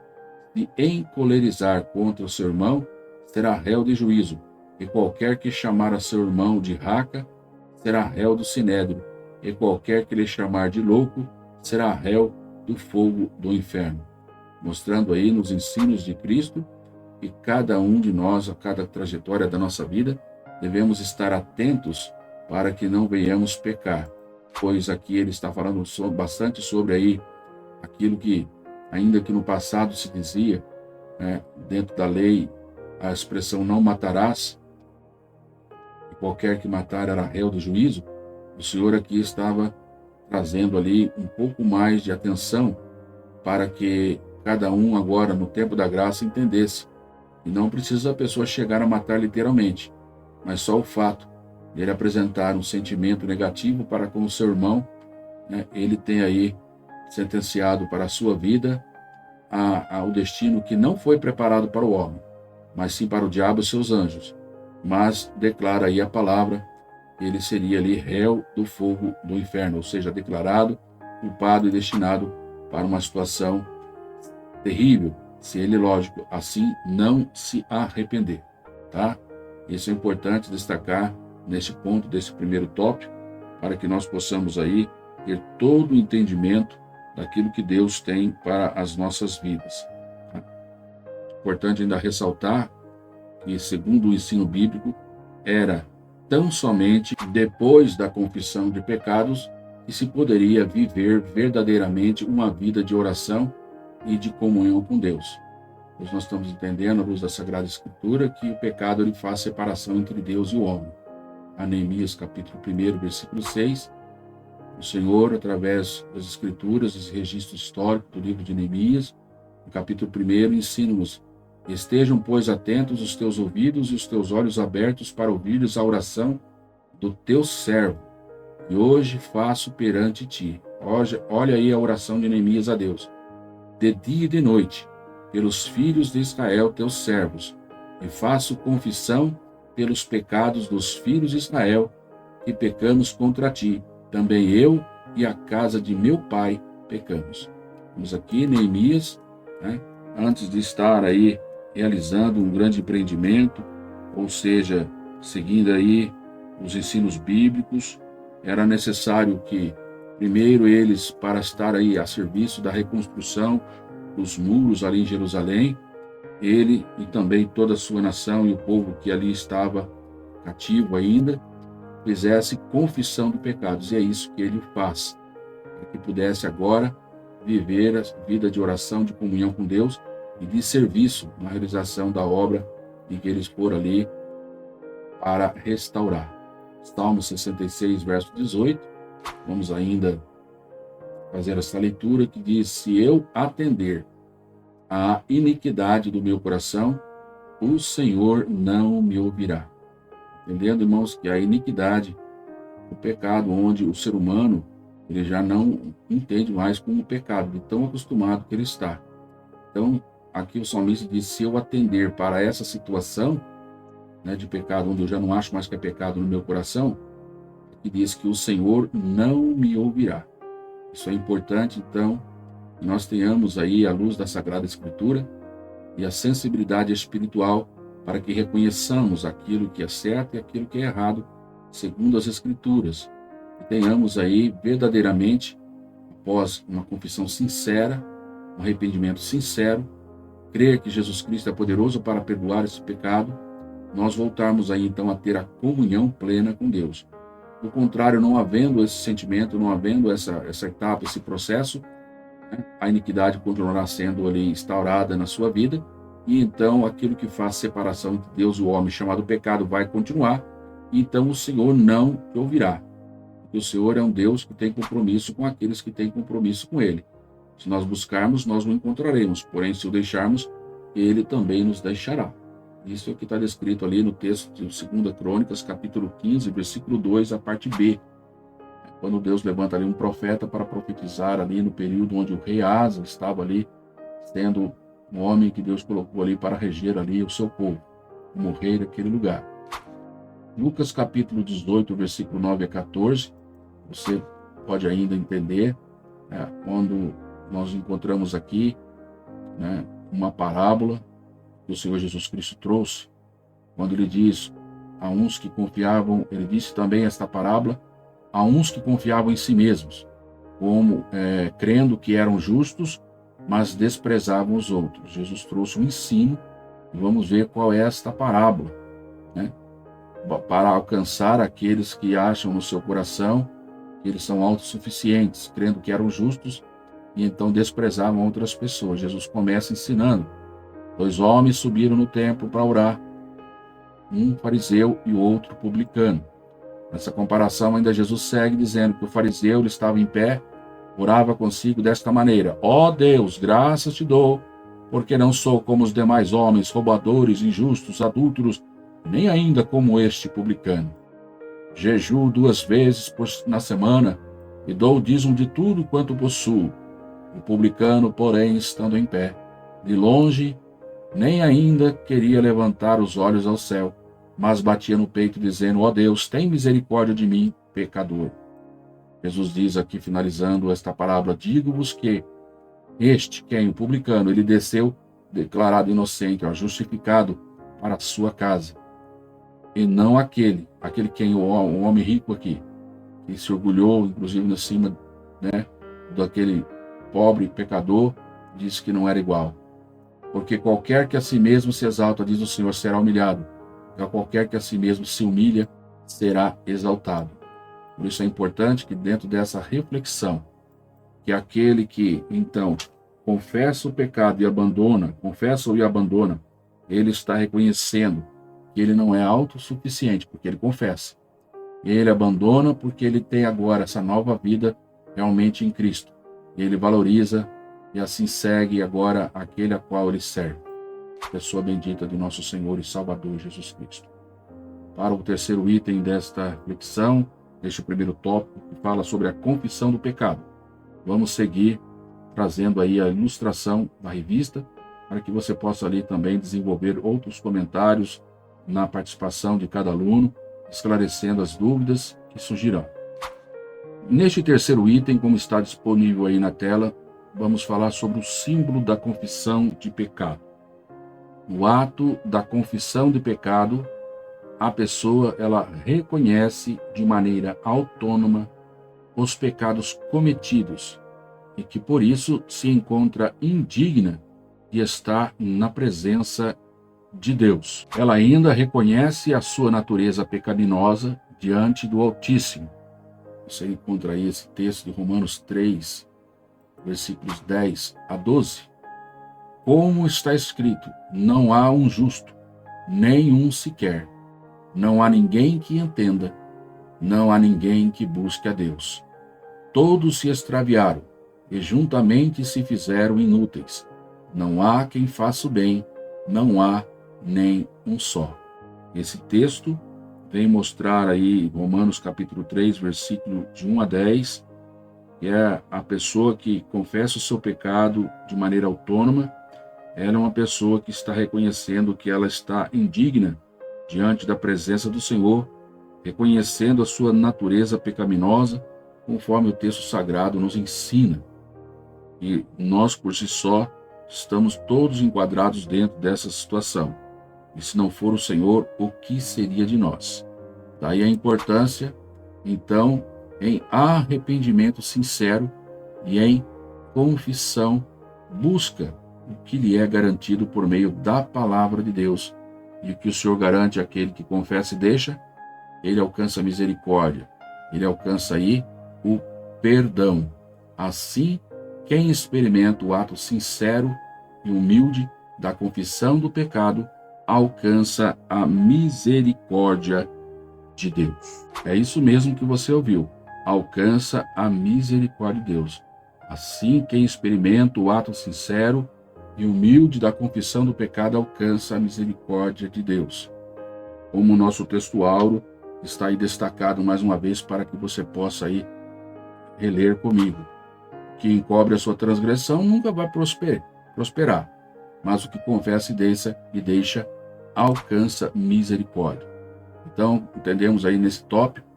se encolerizar contra o seu irmão será réu de juízo, e qualquer que chamar a seu irmão de raca será réu do sinédrio, e qualquer que lhe chamar de louco será réu do fogo do inferno. Mostrando aí nos ensinos de Cristo que cada um de nós, a cada trajetória da nossa vida, devemos estar atentos para que não venhamos pecar, pois aqui ele está falando bastante sobre aí aquilo que, ainda que no passado se dizia, dentro da lei, a expressão não matarás, e qualquer que matar era réu do juízo. O Senhor aqui estava trazendo ali um pouco mais de atenção para que cada um agora, no tempo da graça, entendesse. E não precisa a pessoa chegar a matar literalmente, mas só o fato ele apresentar um sentimento negativo para com o seu irmão, né, ele tem aí sentenciado para a sua vida ao destino que não foi preparado para o homem, mas sim para o diabo e seus anjos. Mas declara aí a palavra, ele seria ali réu do fogo do inferno, ou seja, declarado culpado e destinado para uma situação terrível, se ele, lógico, assim não se arrepender, tá? Isso é importante destacar nesse ponto desse primeiro tópico, para que nós possamos aí ter todo o entendimento daquilo que Deus tem para as nossas vidas. Tá? Importante ainda ressaltar que, segundo o ensino bíblico, era tão somente depois da confissão de pecados que se poderia viver verdadeiramente uma vida de oração e de comunhão com Deus. Pois nós estamos entendendo, à luz da Sagrada Escritura, que o pecado ele faz separação entre Deus e o homem. A Neemias, capítulo 1, versículo 6, o Senhor, através das Escrituras, esse registro histórico do livro de Neemias, no capítulo 1, ensina-nos: estejam, pois, atentos os teus ouvidos e os teus olhos abertos para ouvires a oração do teu servo, que hoje faço perante ti. Olha aí a oração de Neemias a Deus. De dia e de noite, pelos filhos de Israel, teus servos, e faço confissão pelos pecados dos filhos de Israel, que pecamos contra ti. Também eu e a casa de meu pai pecamos. Vamos aqui, Neemias, né, antes de estar aí realizando um grande empreendimento, ou seja, seguindo aí os ensinos bíblicos, era necessário que, primeiro, eles, para estar aí a serviço da reconstrução dos muros ali em Jerusalém, ele e também toda a sua nação e o povo que ali estava cativo ainda, fizesse confissão de pecados. E é isso que ele faz, para que pudesse agora viver a vida de oração, de comunhão com Deus e de serviço na realização da obra em que eles foram ali para restaurar. Salmo 66, verso 18, vamos ainda fazer essa leitura que diz: se eu atender à iniquidade do meu coração, o Senhor não me ouvirá. Entendendo, irmãos, que a iniquidade, o pecado, onde o ser humano ele já não entende mais como pecado, de tão acostumado que ele está. Então, aqui o salmista diz: se eu atender para essa situação, né, de pecado, onde eu já não acho mais que é pecado no meu coração, que diz que o Senhor não me ouvirá. Isso é importante, então, que nós tenhamos aí a luz da Sagrada Escritura e a sensibilidade espiritual para que reconheçamos aquilo que é certo e aquilo que é errado, segundo as Escrituras. E tenhamos aí verdadeiramente, após uma confissão sincera, um arrependimento sincero, crer que Jesus Cristo é poderoso para perdoar esse pecado, nós voltarmos aí então a ter a comunhão plena com Deus. Do contrário, não havendo esse sentimento, não havendo essa etapa, esse processo, né, a iniquidade continuará sendo ali instaurada na sua vida, e então aquilo que faz separação entre Deus e o homem, chamado pecado, vai continuar, e então o Senhor não te ouvirá. Porque o Senhor é um Deus que tem compromisso com aqueles que têm compromisso com Ele. Se nós buscarmos, nós o encontraremos, porém, se o deixarmos, Ele também nos deixará. Isso é o que está descrito ali no texto de 2 Crônicas, capítulo 15, versículo 2, a parte B. Quando Deus levanta ali um profeta para profetizar ali no período onde o rei Asa estava ali, sendo um homem que Deus colocou ali para reger ali o seu povo, como rei daquele lugar. Lucas capítulo 18, versículo 9 a 14, você pode ainda entender, quando nós encontramos aqui, né, uma parábola que o Senhor Jesus Cristo trouxe, quando ele diz a uns que confiavam, ele disse também esta parábola, a uns que confiavam em si mesmos, como crendo que eram justos, mas desprezavam os outros. Jesus trouxe um ensino, e vamos ver qual é esta parábola, né? Para alcançar aqueles que acham no seu coração que eles são autossuficientes, crendo que eram justos, e então desprezavam outras pessoas. Jesus começa ensinando: 2 homens subiram no templo para orar, um fariseu e o outro publicano. Nessa comparação, ainda Jesus segue dizendo que o fariseu ele estava em pé, orava consigo desta maneira: ó Deus, graças te dou, porque não sou como os demais homens, roubadores, injustos, adúlteros, nem ainda como este publicano. jejuo 2 vezes na semana e dou o dízimo de tudo quanto possuo. O publicano, porém, estando em pé, de longe, nem ainda queria levantar os olhos ao céu, mas batia no peito, dizendo: ó Deus, tem misericórdia de mim, pecador. Jesus diz aqui, finalizando esta parábola: digo-vos que quem o publicano, ele desceu declarado inocente, justificado para a sua casa, e não aquele quem o homem rico aqui, que se orgulhou, inclusive, acima, daquele pobre pecador, disse que não era igual. Porque qualquer que a si mesmo se exalta, diz o Senhor, será humilhado. E qualquer que a si mesmo se humilha, será exaltado. Por isso é importante que dentro dessa reflexão, que aquele que, então, confessa o pecado e abandona, ele está reconhecendo que ele não é autossuficiente, porque ele confessa. E ele abandona porque ele tem agora essa nova vida realmente em Cristo. E ele valoriza e assim segue agora aquele a qual ele serve. Pessoa bendita de nosso Senhor e Salvador Jesus Cristo. Para o terceiro item desta reflexão, este primeiro tópico que fala sobre a confissão do pecado. Vamos seguir trazendo aí a ilustração da revista, para que você possa ali também desenvolver outros comentários na participação de cada aluno, esclarecendo as dúvidas que surgirão. Neste terceiro item, como está disponível aí na tela, vamos falar sobre o símbolo da confissão de pecado. No ato da confissão de pecado, a pessoa ela reconhece de maneira autônoma os pecados cometidos e que por isso se encontra indigna de estar na presença de Deus. Ela ainda reconhece a sua natureza pecaminosa diante do Altíssimo. Você encontra aí esse texto de Romanos 3, versículos 10 a 12. Como está escrito: não há um justo, nem um sequer. Não há ninguém que entenda, não há ninguém que busque a Deus. Todos se extraviaram e juntamente se fizeram inúteis. Não há quem faça o bem, não há nem um só. Esse texto vem mostrar aí, Romanos capítulo 3, versículo de 1 a 10, que é a pessoa que confessa o seu pecado de maneira autônoma. Ela é uma pessoa que está reconhecendo que ela está indigna diante da presença do Senhor, reconhecendo a sua natureza pecaminosa, conforme o texto sagrado nos ensina. E nós, por si só, estamos todos enquadrados dentro dessa situação. E se não for o Senhor, o que seria de nós? Daí a importância, então, em arrependimento sincero e em confissão, busca o que lhe é garantido por meio da palavra de Deus. E o que o Senhor garante àquele que confessa e deixa, ele alcança a misericórdia, ele alcança aí o perdão. Assim, quem experimenta o ato sincero e humilde da confissão do pecado, alcança a misericórdia de Deus. É isso mesmo que você ouviu. Alcança a misericórdia de Deus. Assim, quem experimenta o ato sincero e humilde da confissão do pecado alcança a misericórdia de Deus. Como o nosso texto áureo está aí destacado mais uma vez para que você possa aí reler comigo. Quem encobre a sua transgressão nunca vai prosperar, mas o que confessa e deixa alcança misericórdia. Então, entendemos aí nesse tópico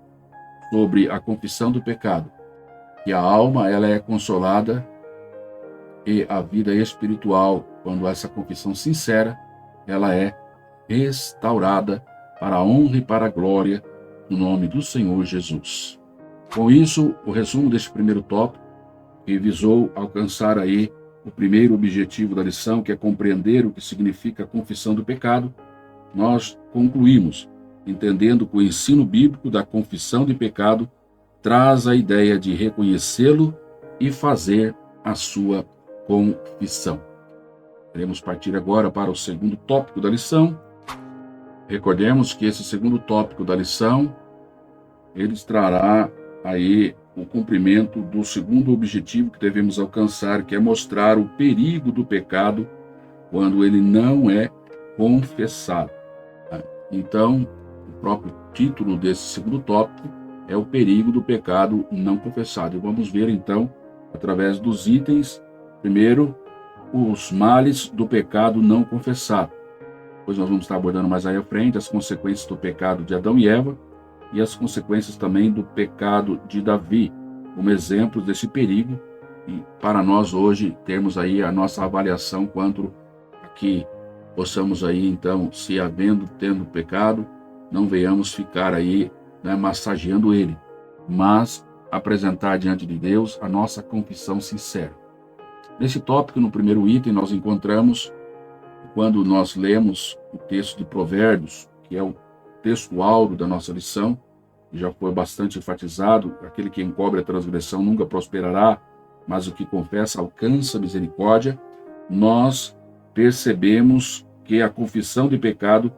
sobre a confissão do pecado, que a alma ela é consolada e a vida espiritual, quando essa confissão sincera, ela é restaurada para a honra e para a glória do nome do Senhor Jesus. Com isso, o resumo deste primeiro tópico, que visou alcançar aí o primeiro objetivo da lição, que é compreender o que significa a confissão do pecado, nós concluímos, entendendo que o ensino bíblico da confissão de pecado traz a ideia de reconhecê-lo e fazer a sua confissão. Queremos partir agora para o segundo tópico da lição. Recordemos que esse segundo tópico da lição, ele trará aí o cumprimento do segundo objetivo que devemos alcançar, que é mostrar o perigo do pecado quando ele não é confessado. Então, o próprio título desse segundo tópico é o perigo do pecado não confessado. E vamos ver então, através dos itens, primeiro, os males do pecado não confessado. Depois nós vamos estar abordando mais aí à frente as consequências do pecado de Adão e Eva e as consequências também do pecado de Davi, como exemplos desse perigo, e para nós hoje termos aí a nossa avaliação quanto a que possamos aí então, se tendo pecado, não venhamos ficar aí, né, massageando ele, mas apresentar diante de Deus a nossa confissão sincera. Nesse tópico, no primeiro item, nós encontramos, quando nós lemos o texto de Provérbios, que é o texto áureo da nossa lição, que já foi bastante enfatizado: aquele que encobre a transgressão nunca prosperará, mas o que confessa alcança misericórdia. Nós percebemos que a confissão de pecado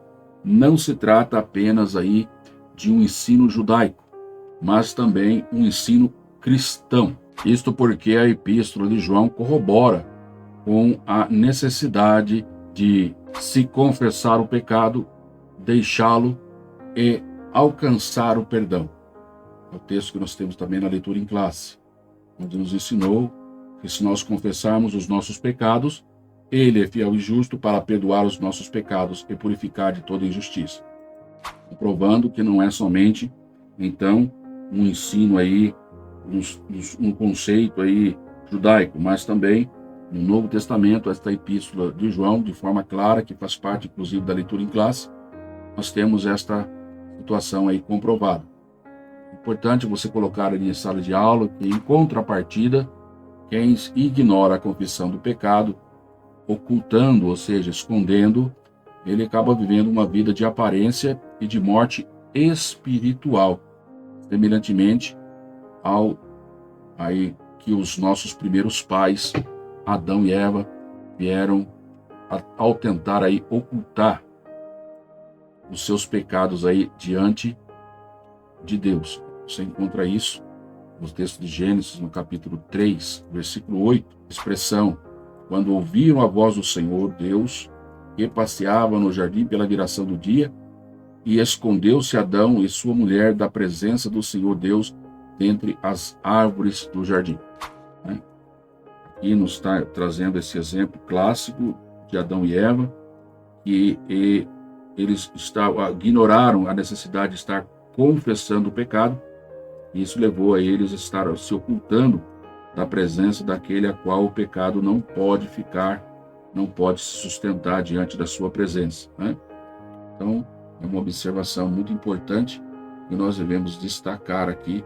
não se trata apenas aí de um ensino judaico, mas também um ensino cristão. Isto porque a epístola de João corrobora com a necessidade de se confessar o pecado, deixá-lo e alcançar o perdão. É o texto que nós temos também na leitura em classe, onde nos ensinou que se nós confessarmos os nossos pecados, Ele é fiel e justo para perdoar os nossos pecados e purificar de toda injustiça. Comprovando que não é somente, então, um ensino aí, um conceito aí judaico, mas também no Novo Testamento, esta epístola de João, de forma clara, que faz parte inclusive da leitura em classe, nós temos esta situação aí comprovada. É importante você colocar ali em sala de aula que, em contrapartida, quem ignora a confissão do pecado, ocultando, ou seja, escondendo, ele acaba vivendo uma vida de aparência e de morte espiritual, semelhantemente ao aí que os nossos primeiros pais, Adão e Eva, vieram ao tentar aí ocultar os seus pecados aí diante de Deus. Você encontra isso no texto de Gênesis, no capítulo 3, versículo 8, expressão: quando ouviram a voz do Senhor Deus, que passeava no jardim pela viração do dia, e escondeu-se Adão e sua mulher da presença do Senhor Deus dentre as árvores do jardim. Aqui nos está trazendo esse exemplo clássico de Adão e Eva, e eles ignoraram a necessidade de estar confessando o pecado, e isso levou a eles a estar se ocultando da presença daquele a qual o pecado não pode ficar, não pode se sustentar diante da sua presença, né? Então, é uma observação muito importante que nós devemos destacar aqui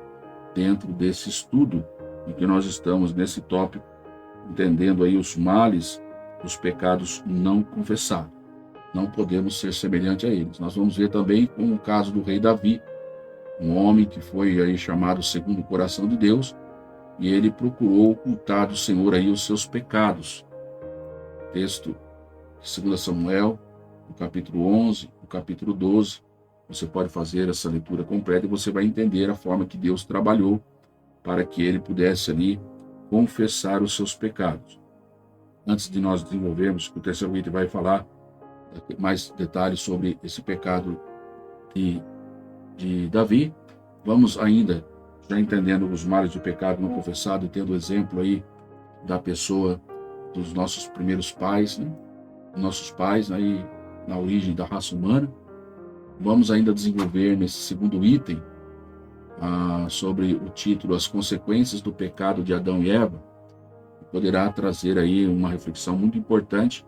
dentro desse estudo em que nós estamos nesse tópico, entendendo aí os males dos pecados não confessados. Não podemos ser semelhante a eles. Nós vamos ver também com o caso do rei Davi, um homem que foi aí chamado segundo o coração de Deus, e ele procurou ocultar do Senhor aí os seus pecados. Texto de 2 Samuel, no capítulo 11, no capítulo 12, você pode fazer essa leitura completa e você vai entender a forma que Deus trabalhou para que ele pudesse ali confessar os seus pecados. Antes de nós desenvolvermos, o terceiro item vai falar mais detalhes sobre esse pecado de Davi. Vamos ainda, já entendendo os males do pecado não confessado e tendo o exemplo aí da pessoa dos nossos primeiros pais, né? Nossos pais aí na origem da raça humana. Vamos ainda desenvolver nesse segundo item sobre o título As Consequências do Pecado de Adão e Eva, que poderá trazer aí uma reflexão muito importante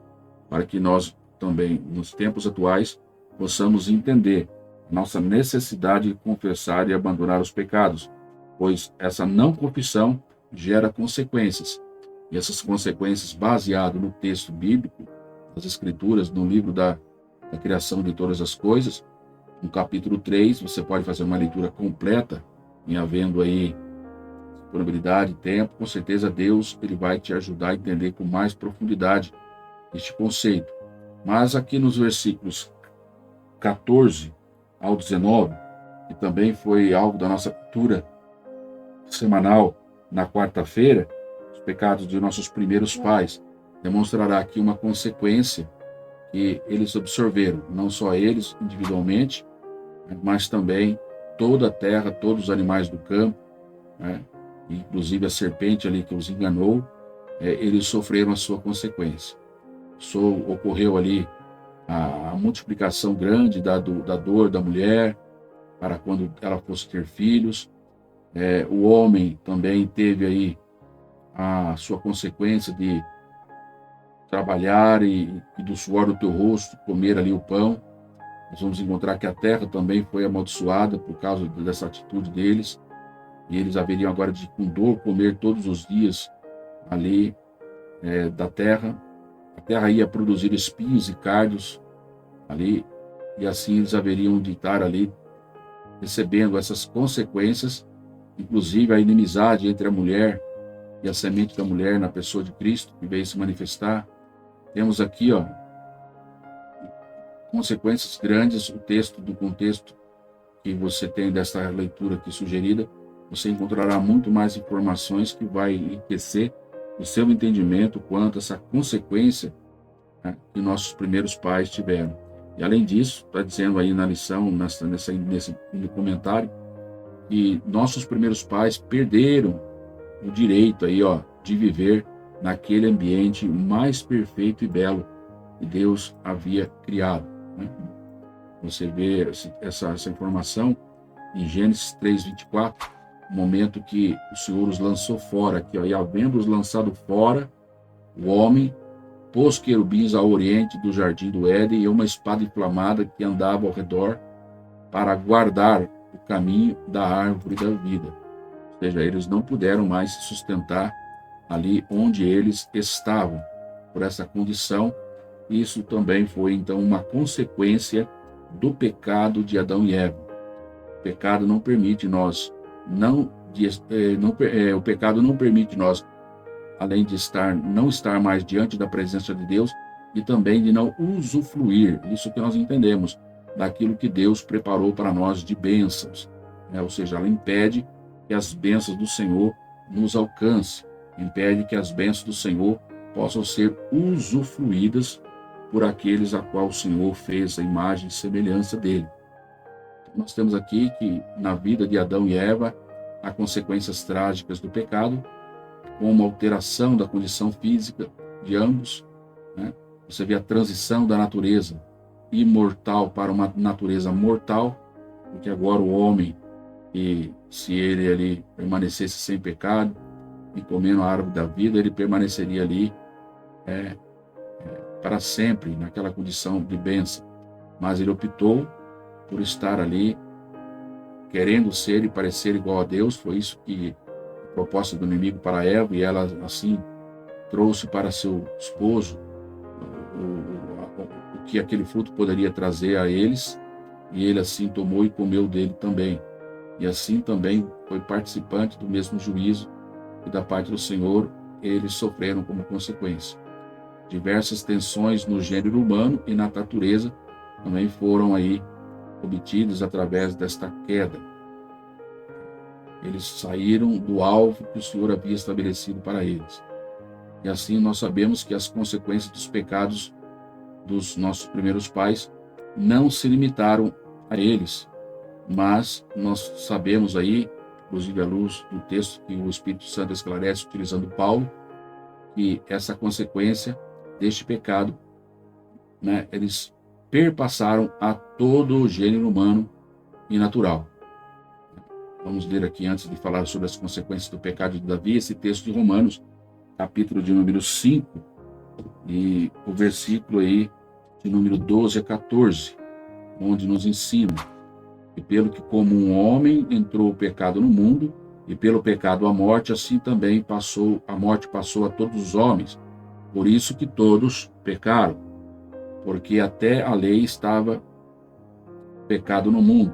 para que nós também, nos tempos atuais, possamos entender a nossa necessidade de confessar e abandonar os pecados, pois essa não confissão gera consequências. E essas consequências, baseado no texto bíblico, das Escrituras, no livro da criação de todas as coisas, no capítulo 3, você pode fazer uma leitura completa, em havendo aí disponibilidade, tempo, com certeza Deus ele vai te ajudar a entender com mais profundidade este conceito. Mas aqui nos versículos 14 ao 19, que também foi alvo da nossa cultura semanal na quarta-feira, os pecados de nossos primeiros pais, demonstrará aqui uma consequência que eles absorveram, não só eles individualmente, mas também toda a terra, todos os animais do campo, né, inclusive a serpente ali que os enganou, eles sofreram a sua consequência. Ocorreu ali a multiplicação grande da dor da mulher para quando ela fosse ter filhos. O homem também teve aí a sua consequência de trabalhar e do suor do teu rosto comer ali o pão. Nós vamos encontrar que a terra também foi amaldiçoada por causa dessa atitude deles, e eles haveriam agora de com dor comer todos os dias ali da terra. A terra ia produzir espinhos e cardos ali, e assim eles haveriam de estar ali recebendo essas consequências, inclusive a inimizade entre a mulher e a semente da mulher na pessoa de Cristo, que veio se manifestar. Temos aqui, consequências grandes. O texto, do contexto que você tem dessa leitura aqui sugerida, você encontrará muito mais informações que vai enriquecer o seu entendimento quanto a essa consequência, né, que nossos primeiros pais tiveram. E além disso, está dizendo aí na lição, nesse comentário, que nossos primeiros pais perderam o direito aí, de viver naquele ambiente mais perfeito e belo que Deus havia criado, né? Você vê essa informação em Gênesis 3:24, o momento que o Senhor os lançou fora, aqui, e havendo-os lançado fora, o homem pôs querubins ao oriente do jardim do Éden e uma espada inflamada que andava ao redor para guardar o caminho da árvore da vida. Ou seja, eles não puderam mais se sustentar ali onde eles estavam, por essa condição. Isso também foi, então, uma consequência do pecado de Adão e Eva. O pecado não permite nós, o pecado não permite nós, além de não estar mais diante da presença de Deus, e também de não usufruir, isso que nós entendemos, daquilo que Deus preparou para nós de bênçãos, né? Ou seja, ela impede que as bênçãos do Senhor nos alcancem, impede que as bênçãos do Senhor possam ser usufruídas por aqueles a qual o Senhor fez a imagem e semelhança dele. Nós temos aqui que na vida de Adão e Eva há consequências trágicas do pecado, como alteração da condição física de ambos, né? Você vê a transição da natureza imortal para uma natureza mortal, porque agora o homem, e se ele ali permanecesse sem pecado e comendo a árvore da vida, ele permaneceria ali para sempre naquela condição de bênção. Mas ele optou por estar ali querendo ser e parecer igual a Deus. Foi isso que a proposta do inimigo para Eva, e ela assim trouxe para seu esposo o que aquele fruto poderia trazer a eles, e ele assim tomou e comeu dele também. E assim também foi participante do mesmo juízo que da parte do Senhor eles sofreram como consequência. Diversas tensões no gênero humano e na natureza também foram aí obtidas através desta queda. Eles saíram do alvo que o Senhor havia estabelecido para eles. E assim nós sabemos que as consequências dos pecados dos nossos primeiros pais não se limitaram a eles, mas nós sabemos aí, inclusive à luz do texto que o Espírito Santo esclarece utilizando Paulo, que essa consequência deste pecado, né, eles perpassaram a todo o gênero humano e natural. Vamos ler aqui, antes de falar sobre as consequências do pecado de Davi, esse texto de Romanos, capítulo de número 5, e o versículo aí de número 12 a 14, onde nos ensina: e pelo que como um homem entrou o pecado no mundo, e pelo pecado a morte, assim também a morte passou a todos os homens, por isso que todos pecaram, porque até a lei estava pecado no mundo,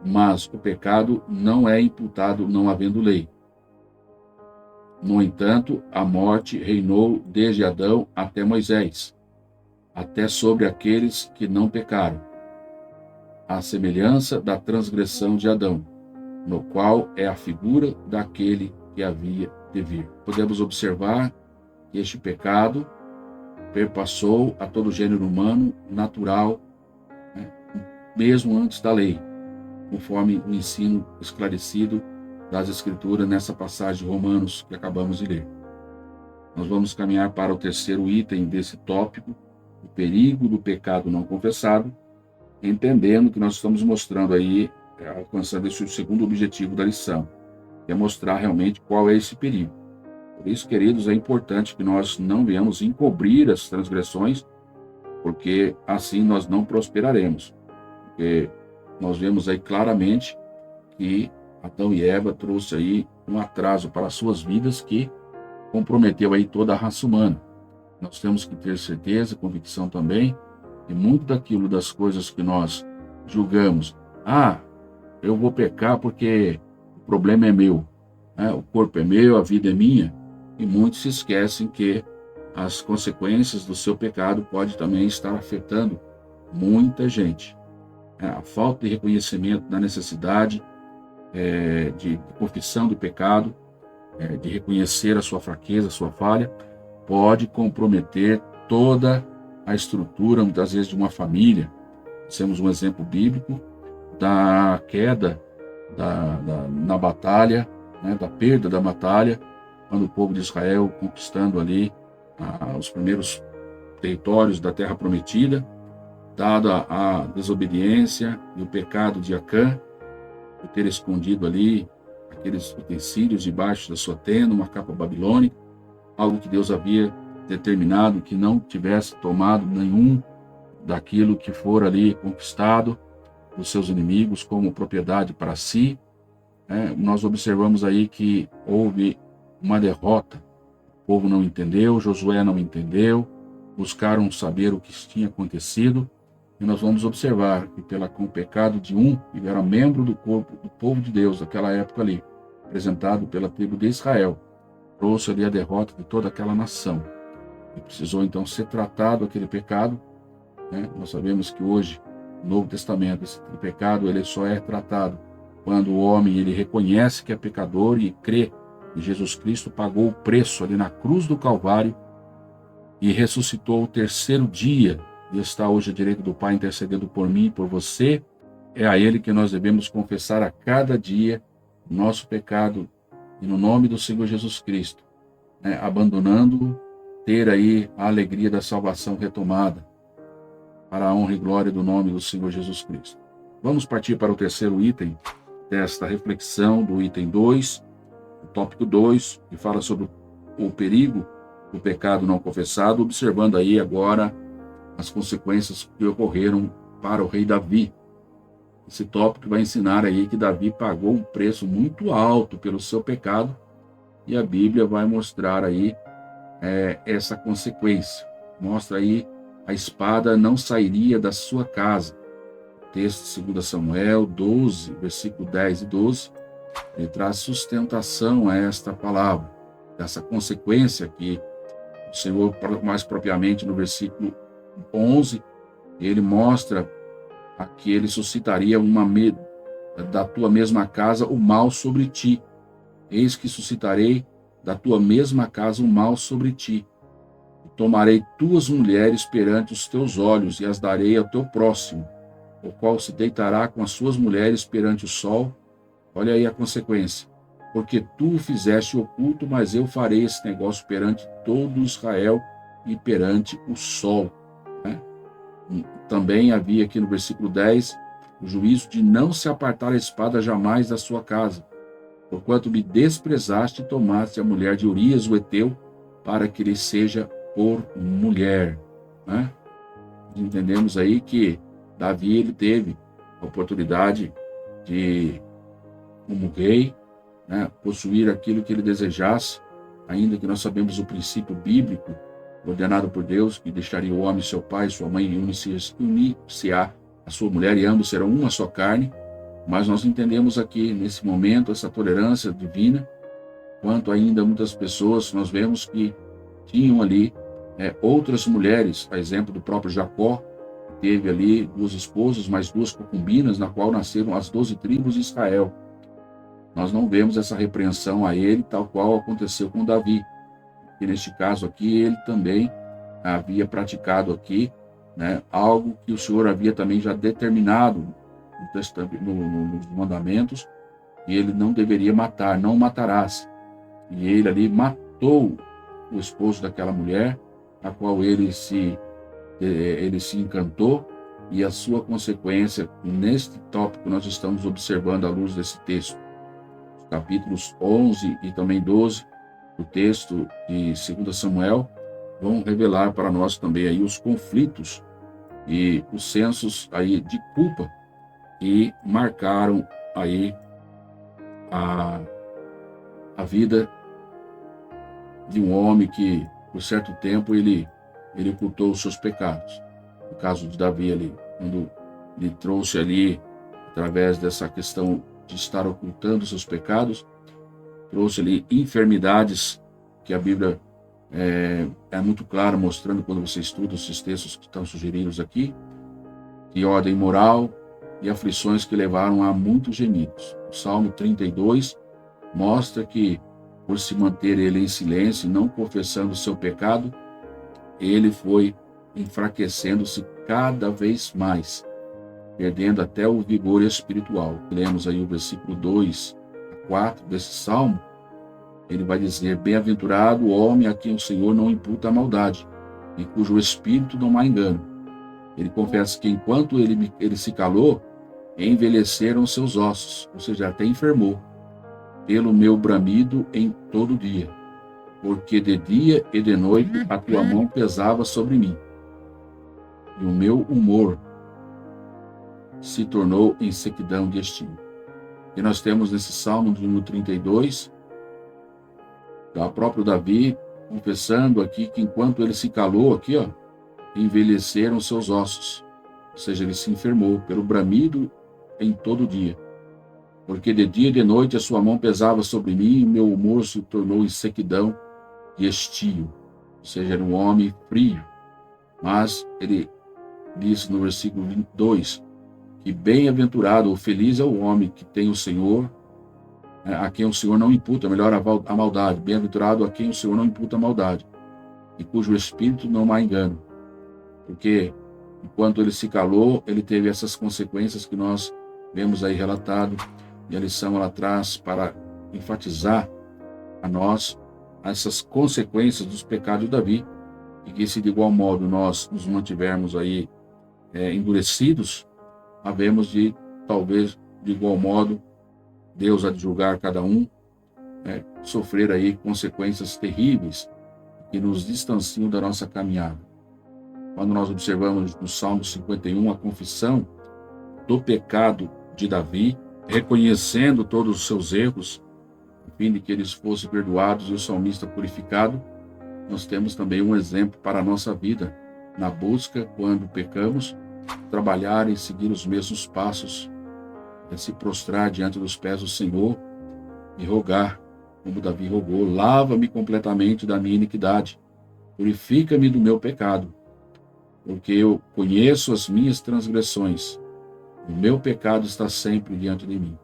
mas o pecado não é imputado não havendo lei. No entanto, a morte reinou desde Adão até Moisés, até sobre aqueles que não pecaram, à semelhança da transgressão de Adão, no qual é a figura daquele que havia de vir. Podemos observar que este pecado perpassou a todo o gênero humano natural, né, mesmo antes da lei, conforme o ensino esclarecido das Escrituras nessa passagem de Romanos que acabamos de ler. Nós vamos caminhar para o terceiro item desse tópico, o perigo do pecado não confessado, entendendo que nós estamos mostrando aí, alcançando esse segundo objetivo da lição, que é mostrar realmente qual é esse perigo. Por isso, queridos, é importante que nós não venhamos encobrir as transgressões, porque assim nós não prosperaremos. Porque nós vemos aí claramente que Adão e Eva trouxe aí um atraso para as suas vidas que comprometeu aí toda a raça humana. Nós temos que ter certeza, convicção também, que muito daquilo das coisas que nós julgamos, eu vou pecar porque o problema é meu, né? O corpo é meu, a vida é minha, e muitos se esquecem que as consequências do seu pecado pode também estar afetando muita gente. A falta de reconhecimento da necessidade de confissão do pecado, de reconhecer a sua fraqueza, a sua falha, pode comprometer toda a estrutura, muitas vezes, de uma família. Temos um exemplo bíblico da queda na batalha, né, da perda da batalha, quando o povo de Israel conquistando ali os primeiros territórios da terra prometida, dada a desobediência e o pecado de Acã, por ter escondido ali aqueles utensílios debaixo da sua tenda, uma capa babilônica, algo que Deus havia determinado que não tivesse tomado nenhum daquilo que for ali conquistado dos seus inimigos como propriedade para si. Nós observamos aí que houve uma derrota. O povo não entendeu, Josué não entendeu, buscaram saber o que tinha acontecido, e nós vamos observar que com o pecado de um, que era membro do corpo do povo de Deus daquela época ali, representado pela tribo de Israel, trouxe ali a derrota de toda aquela nação. E precisou então ser tratado aquele pecado. Nós sabemos que hoje, no Novo Testamento, esse pecado ele só é tratado quando o homem ele reconhece que é pecador e crê que Jesus Cristo pagou o preço ali na cruz do Calvário e ressuscitou o terceiro dia e está hoje à direita do Pai intercedendo por mim e por você. É a Ele que nós devemos confessar a cada dia o nosso pecado e no nome do Senhor Jesus Cristo, abandonando-o, ter aí a alegria da salvação retomada, para a honra e glória do nome do Senhor Jesus Cristo. Vamos partir para o terceiro item desta reflexão do item 2, o tópico 2, que fala sobre o perigo do pecado não confessado, observando aí agora as consequências que ocorreram para o rei Davi. Esse tópico vai ensinar aí que Davi pagou um preço muito alto pelo seu pecado, e a Bíblia vai mostrar aí essa consequência. Mostra aí a espada não sairia da sua casa. O texto de 2 Samuel 12, versículo 10 e 12, ele traz sustentação a esta palavra, dessa consequência que o Senhor, mais propriamente no versículo 11, ele mostra que ele suscitaria da tua mesma casa o mal sobre ti. Eis que suscitarei da tua mesma casa o mal sobre ti. Tomarei tuas mulheres perante os teus olhos e as darei ao teu próximo, o qual se deitará com as suas mulheres perante o sol. Olha aí a consequência. Porque tu o fizeste oculto, mas eu farei esse negócio perante todo Israel e perante o sol. Também havia aqui no versículo 10 o juízo de não se apartar a espada jamais da sua casa, porquanto me desprezaste e tomaste a mulher de Urias, o heteu, para que lhe seja por mulher. Entendemos aí que Davi ele teve a oportunidade de, como rei, possuir aquilo que ele desejasse, ainda que nós sabemos o princípio bíblico ordenado por Deus, que deixaria o homem, seu pai, sua mãe, e unir-se-á a sua mulher, e ambos serão uma só carne. Mas nós entendemos aqui, nesse momento, essa tolerância divina, quanto ainda muitas pessoas, nós vemos que tinham ali outras mulheres, a exemplo do próprio Jacó, que teve ali 2 esposas, mais 2 concubinas, na qual nasceram as 12 tribos de Israel. Nós não vemos essa repreensão a ele, tal qual aconteceu com Davi. E neste caso aqui, ele também havia praticado aqui né, algo que o Senhor havia também já determinado nos mandamentos, e ele não deveria matar, não matarás. E ele ali matou o esposo daquela mulher, a qual ele se encantou, e a sua consequência, neste tópico que nós estamos observando à luz desse texto, os capítulos 11 e também 12, do texto de 2 Samuel, vão revelar para nós também aí os conflitos e os sensos aí de culpa que marcaram aí a vida de um homem que, por certo tempo, ele ocultou os seus pecados. No caso de Davi ali, quando ele trouxe ali, através dessa questão de estar ocultando os seus pecados, trouxe ali enfermidades que a Bíblia é muito clara, mostrando quando você estuda esses textos que estão sugeridos aqui, de ordem moral e aflições que levaram a muitos gemidos. O Salmo 32 mostra que, por se manter ele em silêncio, não confessando o seu pecado, ele foi enfraquecendo-se cada vez mais, perdendo até o vigor espiritual. Lemos aí o versículo 2 a 4 desse Salmo, ele vai dizer: bem-aventurado o homem a quem o Senhor não imputa a maldade, e cujo espírito não há engano. Ele confessa que enquanto ele se calou, envelheceram seus ossos, ou seja, até enfermou, pelo meu bramido em todo dia, porque de dia e de noite a tua mão pesava sobre mim, e o meu humor se tornou em sequidão de estimo. E nós temos nesse Salmo número 32, da próprio Davi, confessando aqui que enquanto ele se calou aqui, envelheceram seus ossos, ou seja, ele se enfermou pelo bramido em todo dia, porque de dia e de noite a sua mão pesava sobre mim, e o meu humor se tornou em sequidão e estio, ou seja, era um homem frio. Mas ele diz no versículo 22 que bem-aventurado ou feliz é o homem que tem o Senhor, a quem o Senhor não imputa, melhor, a maldade. Bem-aventurado a quem o Senhor não imputa a maldade, e cujo espírito não há engano. Porque enquanto ele se calou, ele teve essas consequências que nós vemos aí relatado, e a lição ela traz para enfatizar a nós essas consequências dos pecados de Davi, e que se de igual modo nós nos mantivermos aí endurecidos, havemos de, talvez, de igual modo, Deus há de julgar cada um, sofrer aí consequências terríveis que nos distanciam da nossa caminhada. Quando nós observamos no Salmo 51 a confissão do pecado de Davi, reconhecendo todos os seus erros, a fim de que eles fossem perdoados e o salmista purificado, nós temos também um exemplo para a nossa vida, na busca, quando pecamos, trabalhar e seguir os mesmos passos, se prostrar diante dos pés do Senhor e rogar, como Davi rogou: lava-me completamente da minha iniquidade, purifica-me do meu pecado, porque eu conheço as minhas transgressões, o meu pecado está sempre diante de mim.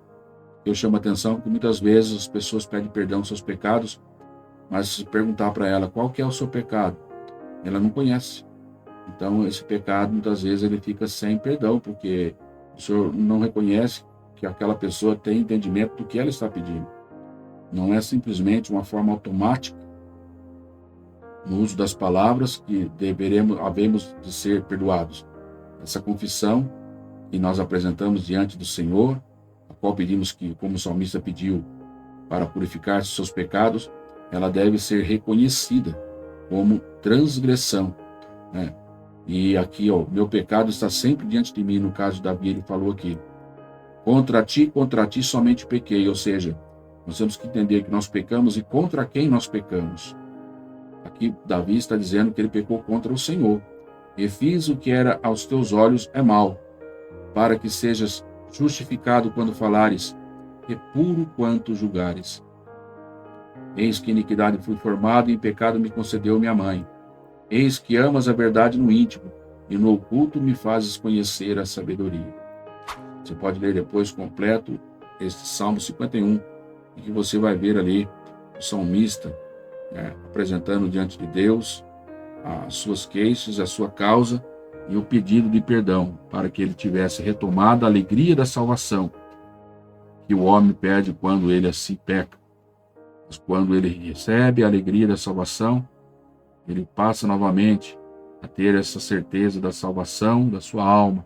Eu chamo a atenção que muitas vezes as pessoas pedem perdão dos seus pecados, mas se perguntar para ela qual que é o seu pecado, ela não conhece. Então esse pecado muitas vezes ele fica sem perdão, porque o Senhor não reconhece que aquela pessoa tem entendimento do que ela está pedindo. Não é simplesmente uma forma automática no uso das palavras que havemos de ser perdoados. Essa confissão que nós apresentamos diante do Senhor, a qual pedimos que, como o salmista pediu, para purificar seus pecados, ela deve ser reconhecida como transgressão, né? E aqui, meu pecado está sempre diante de mim. No caso de Davi, ele falou aqui: contra ti somente pequei. Ou seja, nós temos que entender que nós pecamos e contra quem nós pecamos. Aqui Davi está dizendo que ele pecou contra o Senhor. E fiz o que era aos teus olhos é mal, para que sejas justificado quando falares, e puro quanto julgares. Eis que iniquidade fui formado, e em pecado me concedeu minha mãe. Eis que amas a verdade no íntimo, e no oculto me fazes conhecer a sabedoria. Você pode ler depois completo este Salmo 51, e que você vai ver ali o salmista apresentando diante de Deus as suas queixas, a sua causa, e o pedido de perdão, para que ele tivesse retomado a alegria da salvação, que o homem perde quando ele assim peca. Mas quando ele recebe a alegria da salvação, ele passa novamente a ter essa certeza da salvação da sua alma.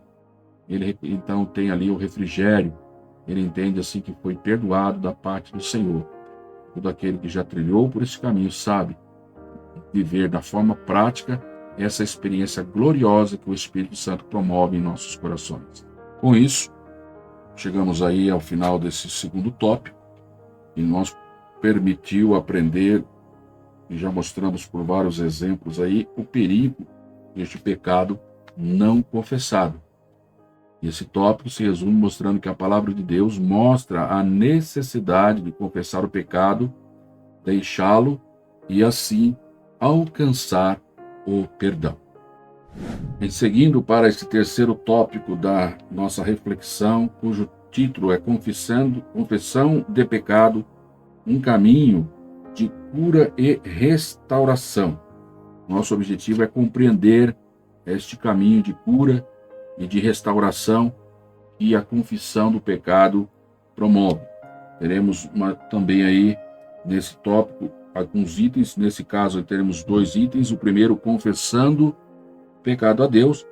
Ele então tem ali o refrigério. Ele entende assim que foi perdoado da parte do Senhor. Todo aquele que já trilhou por esse caminho sabe viver da forma prática essa experiência gloriosa que o Espírito Santo promove em nossos corações. Com isso, chegamos aí ao final desse segundo tópico e nos permitiu aprender, e já mostramos por vários exemplos aí, o perigo deste pecado não confessado. E esse tópico se resume mostrando que a palavra de Deus mostra a necessidade de confessar o pecado, deixá-lo e assim alcançar o perdão. E seguindo para esse terceiro tópico da nossa reflexão, cujo título é Confissão de Pecado, um caminho de cura e restauração. Nosso objetivo é compreender este caminho de cura e de restauração que a confissão do pecado promove. Teremos também aí, nesse tópico, alguns itens. Nesse caso, teremos 2 itens. O primeiro, confessando pecado a Deus,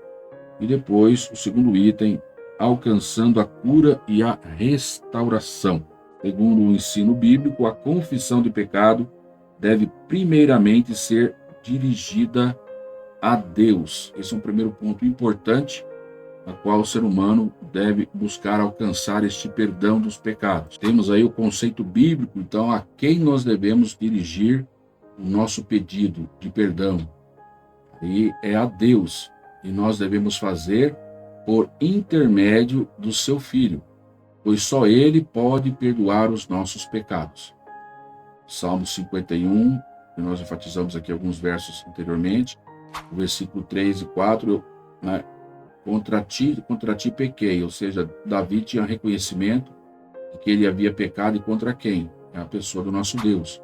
e depois o segundo item, alcançando a cura e a restauração. Segundo o ensino bíblico, a confissão de pecado deve primeiramente ser dirigida a Deus. Esse é um primeiro ponto importante, a qual o ser humano deve buscar alcançar este perdão dos pecados. Temos aí o conceito bíblico, então, a quem nós devemos dirigir o nosso pedido de perdão. E é a Deus, e nós devemos fazer por intermédio do seu Filho, pois só Ele pode perdoar os nossos pecados. Salmo 51, que nós enfatizamos aqui alguns versos anteriormente, o versículo 3 e 4, contra ti pequei, ou seja, Davi tinha reconhecimento de que ele havia pecado, e contra quem? É a pessoa do nosso Deus.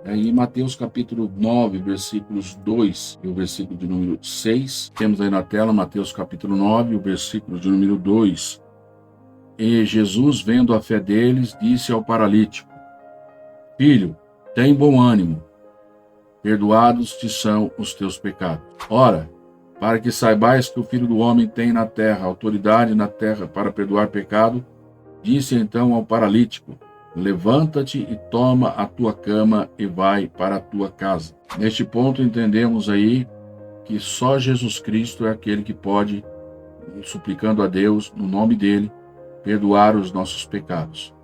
Em Mateus capítulo 9, versículos 2 e o versículo de número 6, temos aí na tela Mateus capítulo 9, o versículo de número 2. E Jesus, vendo a fé deles, disse ao paralítico: Filho, tem bom ânimo, perdoados te são os teus pecados. Ora, para que saibais que o Filho do Homem tem na terra autoridade na terra para perdoar pecado, disse então ao paralítico: Levanta-te e toma a tua cama e vai para a tua casa. Neste ponto entendemos aí que só Jesus Cristo é aquele que pode, suplicando a Deus, no nome dele, perdoar os nossos pecados.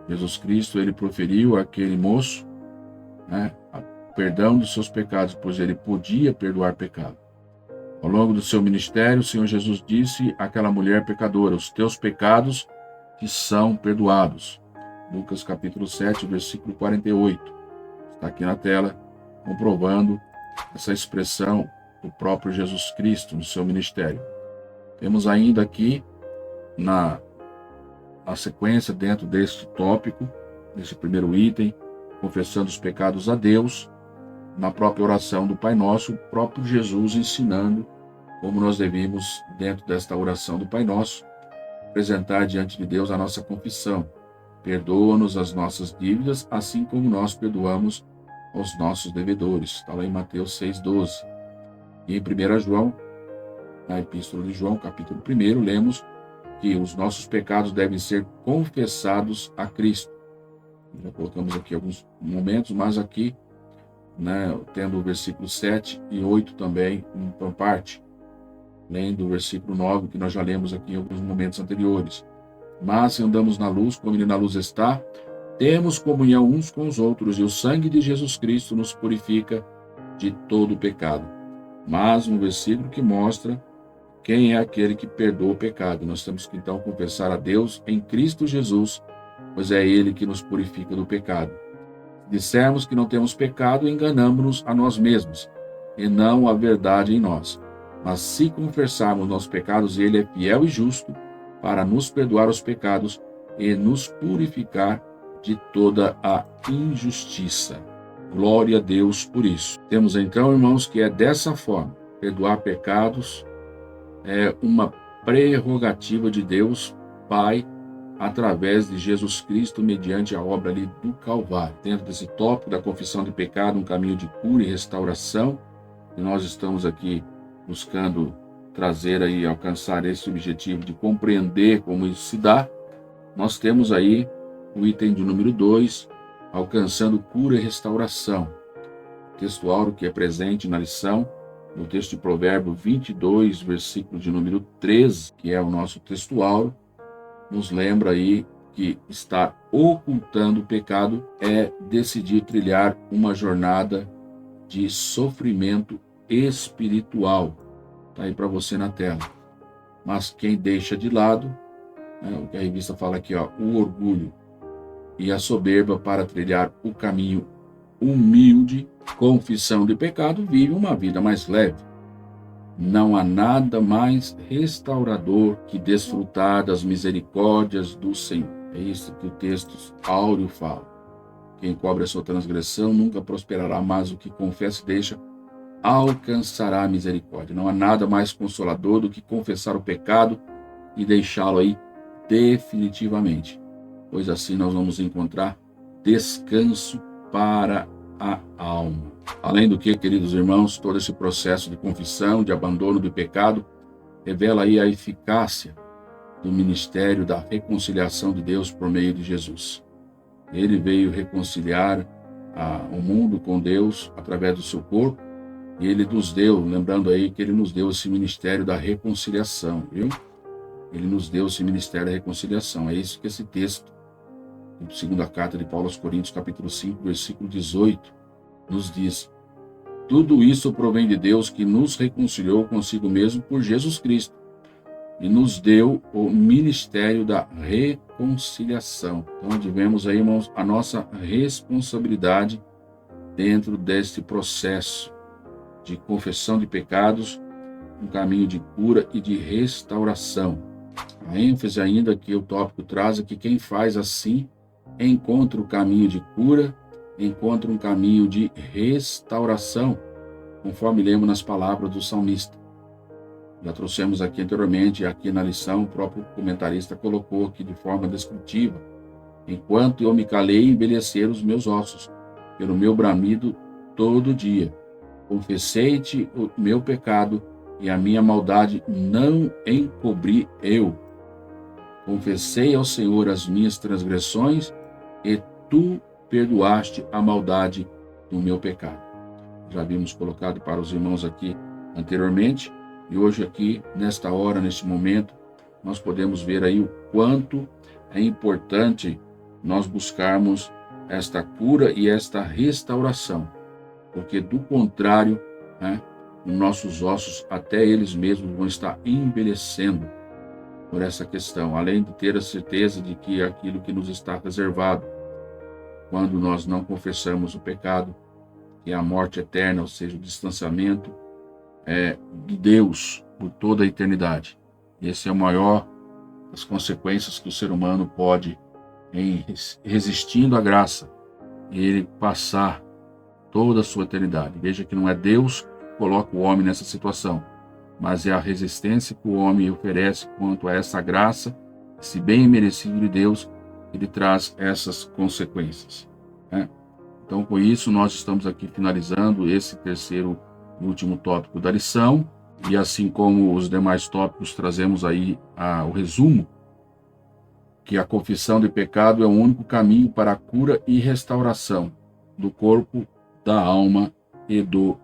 Jesus Cristo, ele proferiu àquele moço, perdão dos seus pecados, pois ele podia perdoar pecado. Ao longo do seu ministério, o Senhor Jesus disse àquela mulher pecadora: Os teus pecados te são perdoados. Lucas capítulo 7, versículo 48. Está aqui na tela, comprovando essa expressão do próprio Jesus Cristo no seu ministério. Temos ainda aqui, na sequência, dentro deste tópico, desse primeiro item, confessando os pecados a Deus, na própria oração do Pai Nosso, o próprio Jesus ensinando como nós devemos, dentro desta oração do Pai Nosso, apresentar diante de Deus a nossa confissão. Perdoa-nos as nossas dívidas, assim como nós perdoamos aos nossos devedores. Está lá em Mateus 6,12. E em 1 João, na Epístola de João, capítulo 1, lemos que os nossos pecados devem ser confessados a Cristo. Já colocamos aqui alguns momentos, mas aqui, tendo o versículo 7 e 8 também, em parte, lendo o versículo 9, que nós já lemos aqui em alguns momentos anteriores. Mas se andamos na luz, como ele na luz está, temos comunhão uns com os outros, e o sangue de Jesus Cristo nos purifica de todo o pecado. Mas um versículo que mostra quem é aquele que perdoa o pecado. Nós temos que então confessar a Deus em Cristo Jesus, pois é Ele que nos purifica do pecado. Se dissermos que não temos pecado, enganamos-nos a nós mesmos, e não a verdade em nós. Mas se confessarmos nossos pecados, Ele é fiel e justo para nos perdoar os pecados e nos purificar de toda a injustiça. Glória a Deus por isso. Temos então, irmãos, que é dessa forma, perdoar pecados é uma prerrogativa de Deus Pai através de Jesus Cristo mediante a obra ali do Calvário. Dentro desse tópico da confissão de pecado, um caminho de cura e restauração, e nós estamos aqui buscando trazer aí, alcançar esse objetivo de compreender como isso se dá. Nós temos aí o item de número 2, alcançando cura e restauração. O texto áureo que é presente na lição, no texto de Provérbio 22, versículo de número 13, que é o nosso texto áureo, nos lembra aí que estar ocultando o pecado é decidir trilhar uma jornada de sofrimento espiritual. Está aí para você na tela. Mas quem deixa de lado, o que a revista fala aqui, o orgulho e a soberba para trilhar o caminho humilde, confissão de pecado, vive uma vida mais leve. Não há nada mais restaurador que desfrutar das misericórdias do Senhor. É isso que o texto áureo fala. Quem cobre a sua transgressão nunca prosperará, mas o que confessa e deixa alcançará a misericórdia. Não há nada mais consolador do que confessar o pecado e deixá-lo aí definitivamente, pois assim nós vamos encontrar descanso para a alma. Além do que, queridos irmãos, todo esse processo de confissão, de abandono do pecado, revela aí a eficácia do ministério da reconciliação de Deus por meio de Jesus. Ele veio reconciliar o mundo com Deus através do seu corpo, e ele nos deu, lembrando aí que ele nos deu esse ministério da reconciliação, viu? Ele nos deu esse ministério da reconciliação. É isso que esse texto, segunda carta de Paulo aos Coríntios, capítulo 5, versículo 18, nos diz: tudo isso provém de Deus, que nos reconciliou consigo mesmo por Jesus Cristo e nos deu o ministério da reconciliação. Então, tivemos aí, irmãos, a nossa responsabilidade dentro deste processo de confissão de pecados, um caminho de cura e de restauração. A ênfase ainda que o tópico traz é que quem faz assim encontra o caminho de cura, encontra um caminho de restauração, conforme lemos nas palavras do salmista. Já trouxemos aqui anteriormente, aqui na lição, o próprio comentarista colocou aqui de forma descritiva: enquanto eu me calei, envelheceram os meus ossos, pelo meu bramido todo dia. Confessei-te o meu pecado, e a minha maldade não encobri eu. Confessei ao Senhor as minhas transgressões, e tu perdoaste a maldade do meu pecado. Já havíamos colocado para os irmãos aqui anteriormente, e hoje aqui, nesta hora, neste momento, nós podemos ver aí o quanto é importante nós buscarmos esta cura e esta restauração, porque do contrário, os nossos ossos, até eles mesmos, vão estar envelhecendo por essa questão, além de ter a certeza de que aquilo que nos está reservado, quando nós não confessamos o pecado, que é a morte eterna, ou seja, o distanciamento de Deus por toda a eternidade. E esse é o maior das consequências que o ser humano pode, em resistindo à graça, ele passar toda a sua eternidade. Veja que não é Deus que coloca o homem nessa situação, mas é a resistência que o homem oferece quanto a essa graça, esse bem merecido de Deus, ele traz essas consequências. Então, com isso, nós estamos aqui finalizando esse terceiro e último tópico da lição, e assim como os demais tópicos, trazemos aí o resumo, que a confissão de pecado é o único caminho para a cura e restauração do corpo, da alma e do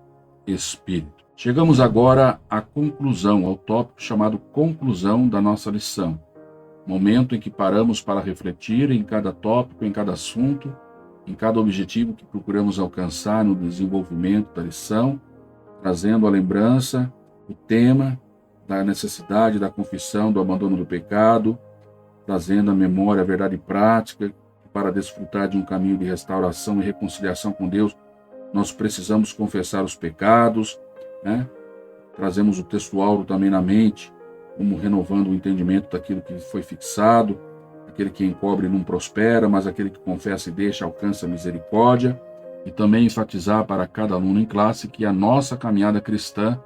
espírito. Chegamos agora à conclusão, ao tópico chamado conclusão da nossa lição. Momento em que paramos para refletir em cada tópico, em cada assunto, em cada objetivo que procuramos alcançar no desenvolvimento da lição, trazendo a lembrança, o tema da necessidade da confissão, do abandono do pecado, trazendo à memória a verdade prática, que para desfrutar de um caminho de restauração e reconciliação com Deus, nós precisamos confessar os pecados, Trazemos o texto áureo também na mente, como renovando o entendimento daquilo que foi fixado. Aquele que encobre não prospera, mas aquele que confessa e deixa alcança misericórdia. E também enfatizar para cada aluno em classe que a nossa caminhada cristã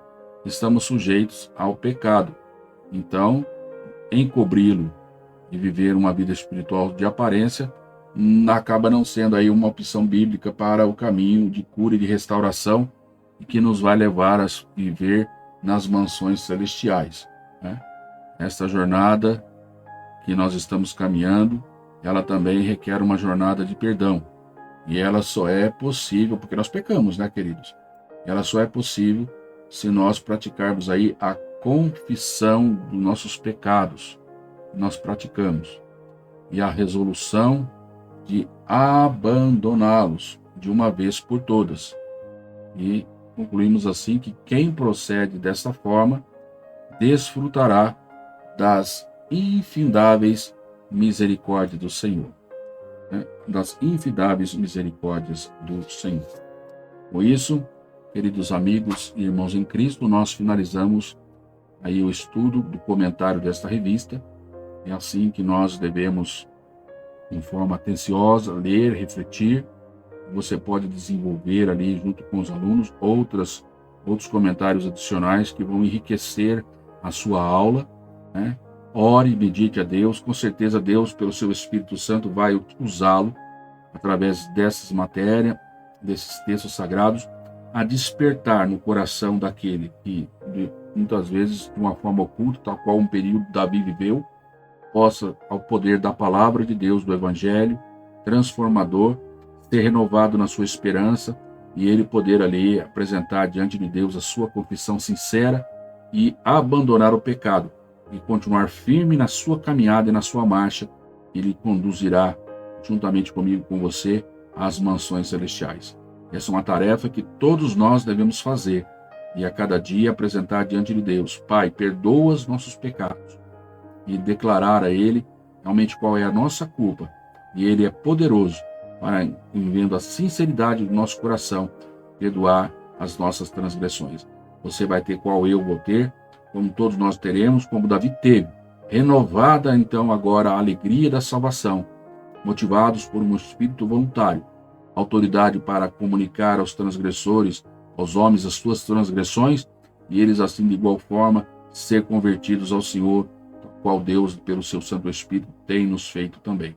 estamos sujeitos ao pecado, Então, encobri-lo e viver uma vida espiritual de aparência acaba não sendo aí uma opção bíblica para o caminho de cura e de restauração e que nos vai levar a viver nas mansões celestiais, né? Esta jornada que nós estamos caminhando, ela também requer uma jornada de perdão. E ela só é possível, porque nós pecamos, né, queridos? Ela só é possível se nós praticarmos aí a confissão dos nossos pecados que nós praticamos e a resolução de abandoná-los de uma vez por todas. E concluímos assim que quem procede dessa forma desfrutará das infindáveis misericórdias do Senhor, né? Das infindáveis misericórdias do Senhor. Com isso, queridos amigos e irmãos em Cristo, nós finalizamos aí o estudo do comentário desta revista. É assim que nós devemos, de forma atenciosa, ler, refletir. Você pode desenvolver ali, junto com os alunos, outros comentários adicionais que vão enriquecer a sua aula, né? Ore e medite a Deus. Com certeza Deus, pelo seu Espírito Santo, vai usá-lo através dessas matérias, desses textos sagrados, a despertar no coração daquele que, muitas vezes, de uma forma oculta, tal qual um período Davi viveu, possa, ao poder da palavra de Deus, do Evangelho, transformador, ser renovado na sua esperança e ele poder ali apresentar diante de Deus a sua confissão sincera e abandonar o pecado e continuar firme na sua caminhada e na sua marcha. Ele conduzirá, juntamente comigo, com você, às mansões celestiais. Essa é uma tarefa que todos nós devemos fazer e a cada dia apresentar diante de Deus. Pai, perdoa os nossos pecados e declarar a Ele realmente qual é a nossa culpa. E Ele é poderoso para, vivendo a sinceridade do nosso coração, perdoar as nossas transgressões. Você vai ter qual eu vou ter, como todos nós teremos, como Davi teve. Renovada, então, agora a alegria da salvação, motivados por um espírito voluntário, autoridade para comunicar aos transgressores, aos homens, as suas transgressões, e eles, assim, de igual forma, ser convertidos ao Senhor, qual Deus, pelo seu Santo Espírito, tem nos feito também.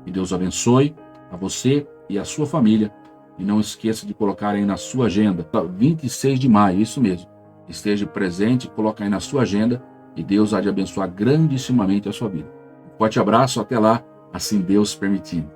Que Deus abençoe a você e a sua família. E não esqueça de colocar aí na sua agenda, 26 de maio, isso mesmo. Esteja presente, coloque aí na sua agenda e Deus há de abençoar grandissimamente a sua vida. Um forte abraço, até lá, assim Deus permitindo.